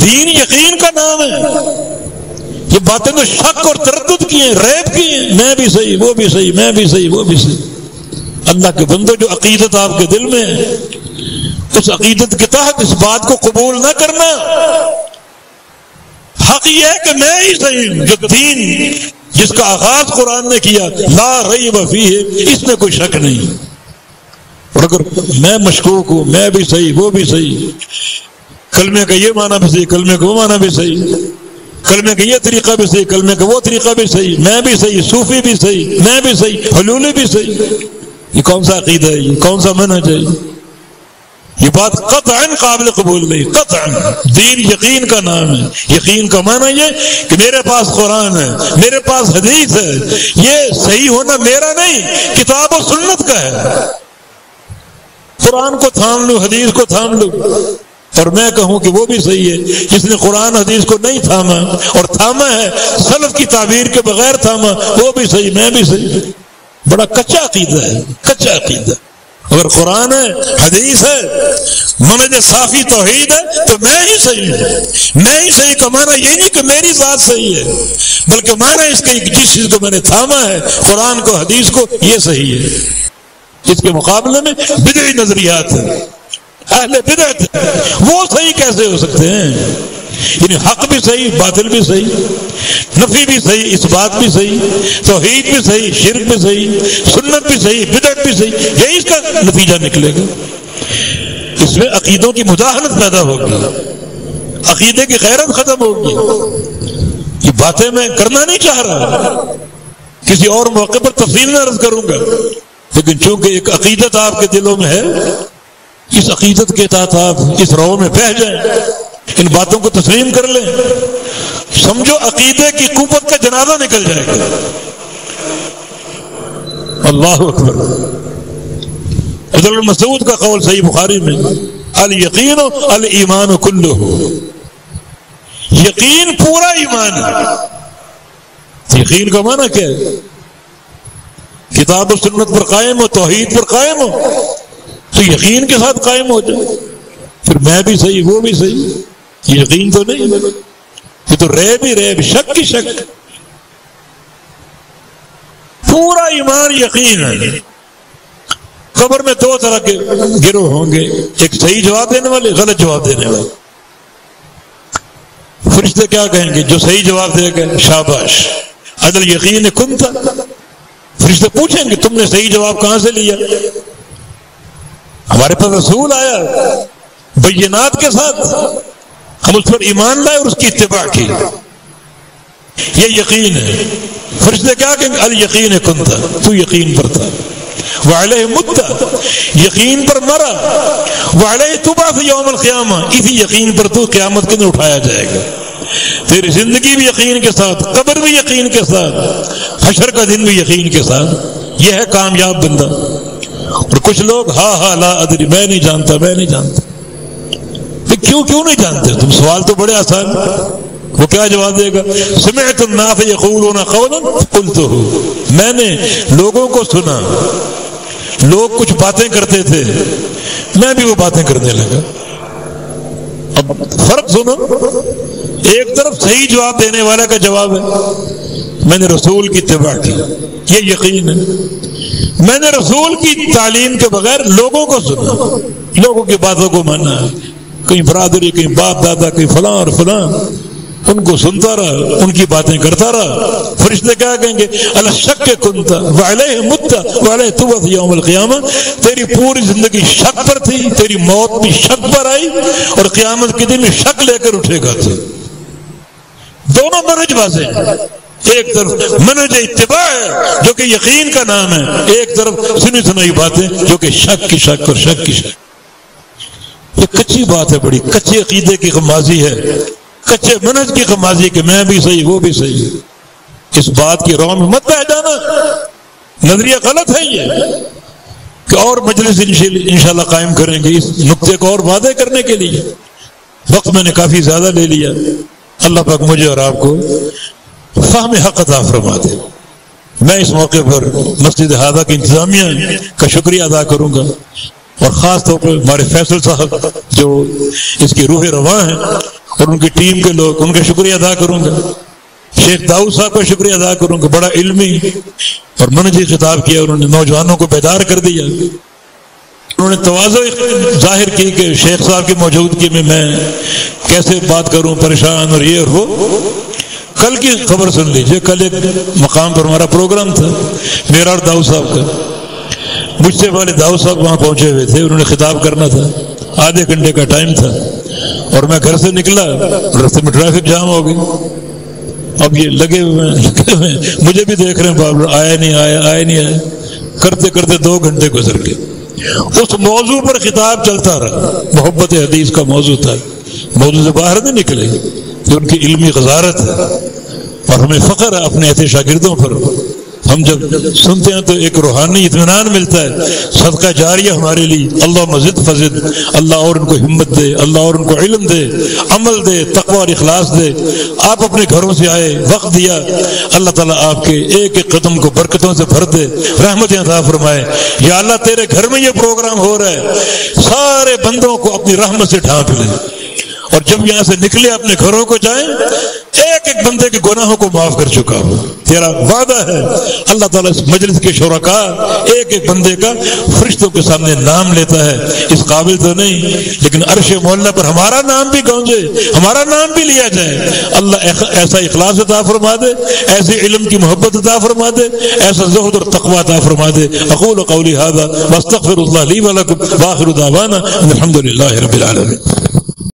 دین یقین کا نام ہے. یہ باتیں تو شک اور تردد کی ہیں، ریب کی ہیں. میں بھی صحیح وہ بھی صحیح، میں بھی صحیح وہ بھی صحیح. اللہ کے بندو، جو عقیدت آپ کے دل میں ہے اس عقیدت کے تحت اس بات کو قبول نہ کرنا. حق یہ ہے کہ میں ہی صحیح ہوں. جو دین جس کا آغاز قرآن نے کیا لا ریب فیہ، اس میں کوئی شک نہیں. اور اگر میں مشکوک ہوں، میں بھی صحیح وہ بھی صحیح، کلمے کا یہ معنی بھی صحیح، کلمے کا وہ معنی بھی صحیح، کلمے کا یہ طریقہ بھی صحیح، کلمے کا وہ طریقہ بھی صحیح، میں بھی صحیح، صوفی بھی صحیح، میں بھی صحیح، حلولی بھی صحیح، یہ کون سا عقیدہ ہے؟ یہ کون سا منہج ہے؟ یہ بات قطعاً قابل قبول نہیں، قطعاً۔ دین یقین کا نام ہے۔ یقین کا معنی یہ کہ میرے پاس قرآن ہے، میرے پاس حدیث ہے، یہ صحیح ہونا میرا نہیں، کتاب و سنت کا ہے۔ قرآن کو تھام لوں، حدیث کو تھام لوں، اور میں کہوں کہ وہ بھی صحیح ہے۔ جس نے قرآن حدیث کو نہیں تھاما اور تھاما ہے سلف کی تعبیر کے بغیر تھاما، وہ بھی صحیح، میں بھی صحیح۔ بڑا کچا عقیدہ ہے، کچا عقیدہ۔ اگر قرآن ہے، حدیث ہے، منہج صافی توحید ہے تو میں ہی صحیح ہوں۔ میں ہی صحیح کا معنی یہ نہیں کہ میری ذات صحیح ہے، بلکہ معنی اس کے جس چیز کو میں نے تھاما ہے، قرآن کو، حدیث کو، یہ صحیح ہے۔ اس کے مقابلے میں بدعی نظریات ہیں، اہل بدعت ہیں، وہ صحیح کیسے ہو سکتے ہیں؟ یعنی حق بھی صحیح، باطل بھی صحیح، نفی بھی صحیح، اس بات بھی صحیح، توحید بھی صحیح، شرک بھی صحیح، سنت بھی صحیح، بدعت بھی صحیح، یہی اس کا نتیجہ نکلے گا۔ اس میں عقیدوں کی مداہنت پیدا ہوگی، عقیدے کی غیرت ختم ہوگی۔ یہ باتیں میں کرنا نہیں چاہ رہا، کسی اور موقع پر تفصیل میں عرض کروں گا، لیکن چونکہ ایک عقیدت آپ کے دلوں میں ہے، اس عقیدت کے تحت آپ اس رو میں بہہ جائیں، ان باتوں کو تسلیم کر لیں، سمجھو عقیدے کی قوت کا جنازہ نکل جائے گا۔ اللہ اکبر۔ عبداللہ مسعود کا قول صحیح بخاری میں، الیقین الایمان کلہ، یقین پورا ایمان ہے۔ یقین کا معنی کیا ہے؟ کتاب و سنت پر قائم ہو، توحید پر قائم ہو تو یقین کے ساتھ قائم ہو جائے، پھر میں بھی صحیح، وہ بھی صحیح۔ یہ یقین تو نہیں، یہ تو ریب ہی ریب، شک کی شک۔ پورا ایمان یقین ہے۔ قبر میں دو طرح کے گروہ ہوں گے، ایک صحیح جواب دینے والے، غلط جواب دینے والے۔ فرشتے کیا کہیں گے؟ جو صحیح جواب دے گا شاباش، عدل یقین کنتا۔ فرشتے پوچھیں گے تم نے صحیح جواب کہاں سے لیا؟ ہمارے پاس رسول آیا بینات کے ساتھ، ہم اس پر ایمان لائے اور اس کی اتباع کی، یہ یقین ہے۔ فرشتے کیا کہیں گے؟ الیقین کنتا، تو یقین پر تھا، وعلیہ متا، یقین پر مرا، وعلیہ تبعث یوم القیامہ، اسی یقین پر تو قیامت کے دن اٹھایا جائے گا۔ تیری زندگی بھی یقین کے ساتھ، قبر بھی یقین کے ساتھ، حشر کا دن بھی یقین کے ساتھ۔ یہ ہے کامیاب بندہ۔ اور کچھ لوگ ہاں لا ادری، میں نہیں جانتا، میں نہیں جانتا۔ کیوں نہیں جانتے تم؟ سوال تو بڑے آسان۔ وہ کیا جواب دے گا؟ سمعت الناس یقولون قولا قلته، میں نے لوگوں کو سنا، لوگ کچھ باتیں کرتے تھے، میں بھی وہ باتیں کرنے لگا۔ اب فرق سنو، ایک طرف صحیح جواب دینے والا کا جواب ہے میں نے رسول کی اتباع کی، یہ یقین ہے۔ میں نے رسول کی تعلیم کے بغیر لوگوں کو سنا، لوگوں کی باتوں کو مانا، کہیں برادری، کہیں باپ دادا، کہیں فلاں اور فلاں، ان کو سنتا رہا، ان کی باتیں کرتا رہا۔ فرشتے کیا کہیں گے؟ الشک کنتا وعلیہ متا وعلیہ تبعث یوم القیامہ، تیری پوری زندگی شک پر تھی، تیری موت بھی شک پر آئی، اور قیامت کے دن میں شک لے کر اٹھے گا تو۔ دونوں منہج واضح ہیں، ایک طرف منہج اتباع ہے جو کہ یقین کا نام ہے، ایک طرف سنی سنائی باتیں جو کہ شک کی شک اور شک کی شک۔ یہ کچی بات ہے، بڑی کچے عقیدے کی غمازی ہے، کچے منہج کی غمازی کہ میں بھی صحیح، وہ بھی صحیح۔ اس بات کی رو میں مت بہ جانا، نظریہ غلط ہے یہ۔ کہ اور مجلس انشاءاللہ قائم کریں گے اس نقطے کو اور واضح کرنے کے لیے۔ وقت میں نے کافی زیادہ لے لیا، اللہ پاک مجھے اور آپ کو فہم حق عطا فرما دے۔ میں اس موقع پر مسجد ہادہ کی انتظامیہ کا شکریہ ادا کروں گا، اور خاص طور پر ہمارے فیصل صاحب جو اس کی روح رواں ہیں، اور ان کی ٹیم کے لوگ، ان کا شکریہ ادا کروں گا۔ شیخ داؤد صاحب کا شکریہ ادا کروں گا، بڑا علمی اور منہجی خطاب کیا، انہوں نے نوجوانوں کو بیدار کر دیا۔ انہوں نے تواضع ظاہر کی کہ شیخ صاحب کی موجودگی میں کیسے بات کروں، پریشان اور یہ اور وہ۔ کل کی خبر سن لیجئے، کل ایک مقام پر ہمارا پروگرام تھا میرا اور داؤد صاحب کا، مجھ سے والے داؤد صاحب وہاں پہنچے ہوئے تھے، انہوں نے خطاب کرنا تھا، آدھے گھنٹے کا ٹائم تھا، اور میں گھر سے نکلا، راستے میں ٹریفک جام ہو گئی۔ اب یہ لگے ہوئے ہیں، مجھے بھی دیکھ رہے ہیں، بابر آیا نہیں آیا، کرتے کرتے 2 گھنٹے گزر گئے۔ اس موضوع پر خطاب چلتا رہا، محبت حدیث کا موضوع تھا، موضوع سے باہر نہیں نکلے، یہ ان کی علمی غزارت ہے اور ہمیں فخر ہے اپنے ایسے شاگردوں پر۔ ہم جب سنتے ہیں تو ایک روحانی اطمینان ملتا ہے، صدقہ جاریہ ہمارے لیے۔ اللہ مزید فزد، اللہ اور ان کو ہمت دے، اللہ اور ان کو علم دے، عمل دے، تقوی اور اخلاص دے۔ آپ اپنے گھروں سے آئے، وقت دیا، اللہ تعالیٰ آپ کے ایک ایک قدم کو برکتوں سے بھر دے، رحمتیں عطا فرمائے۔ یا اللہ تیرے گھر میں یہ پروگرام ہو رہا ہے، سارے بندوں کو اپنی رحمت سے ڈھانپ لے، اور جب یہاں سے نکلے اپنے گھروں کو جائیں، ایک ایک بندے کے گناہوں کو معاف کر چکا ہو۔ تیرا وعدہ ہے اللہ تعالیٰ اس مجلس کے شرکاء ایک ایک بندے کا فرشتوں کے سامنے نام لیتا ہے، اس قابل تو نہیں لیکن عرش معلیٰ پر ہمارا نام بھی گونجے، ہمارا نام بھی لیا جائے۔ اللہ ایسا اخلاص عطا فرما دے، ایسے علم کی محبت عطا فرما دے، ایسا زہد اور تقویٰ عطا فرما دے۔ اقول قولی ھذا واستغفر اللہ لی ولکم وآخر دعوانا الحمد للہ رب العالمین۔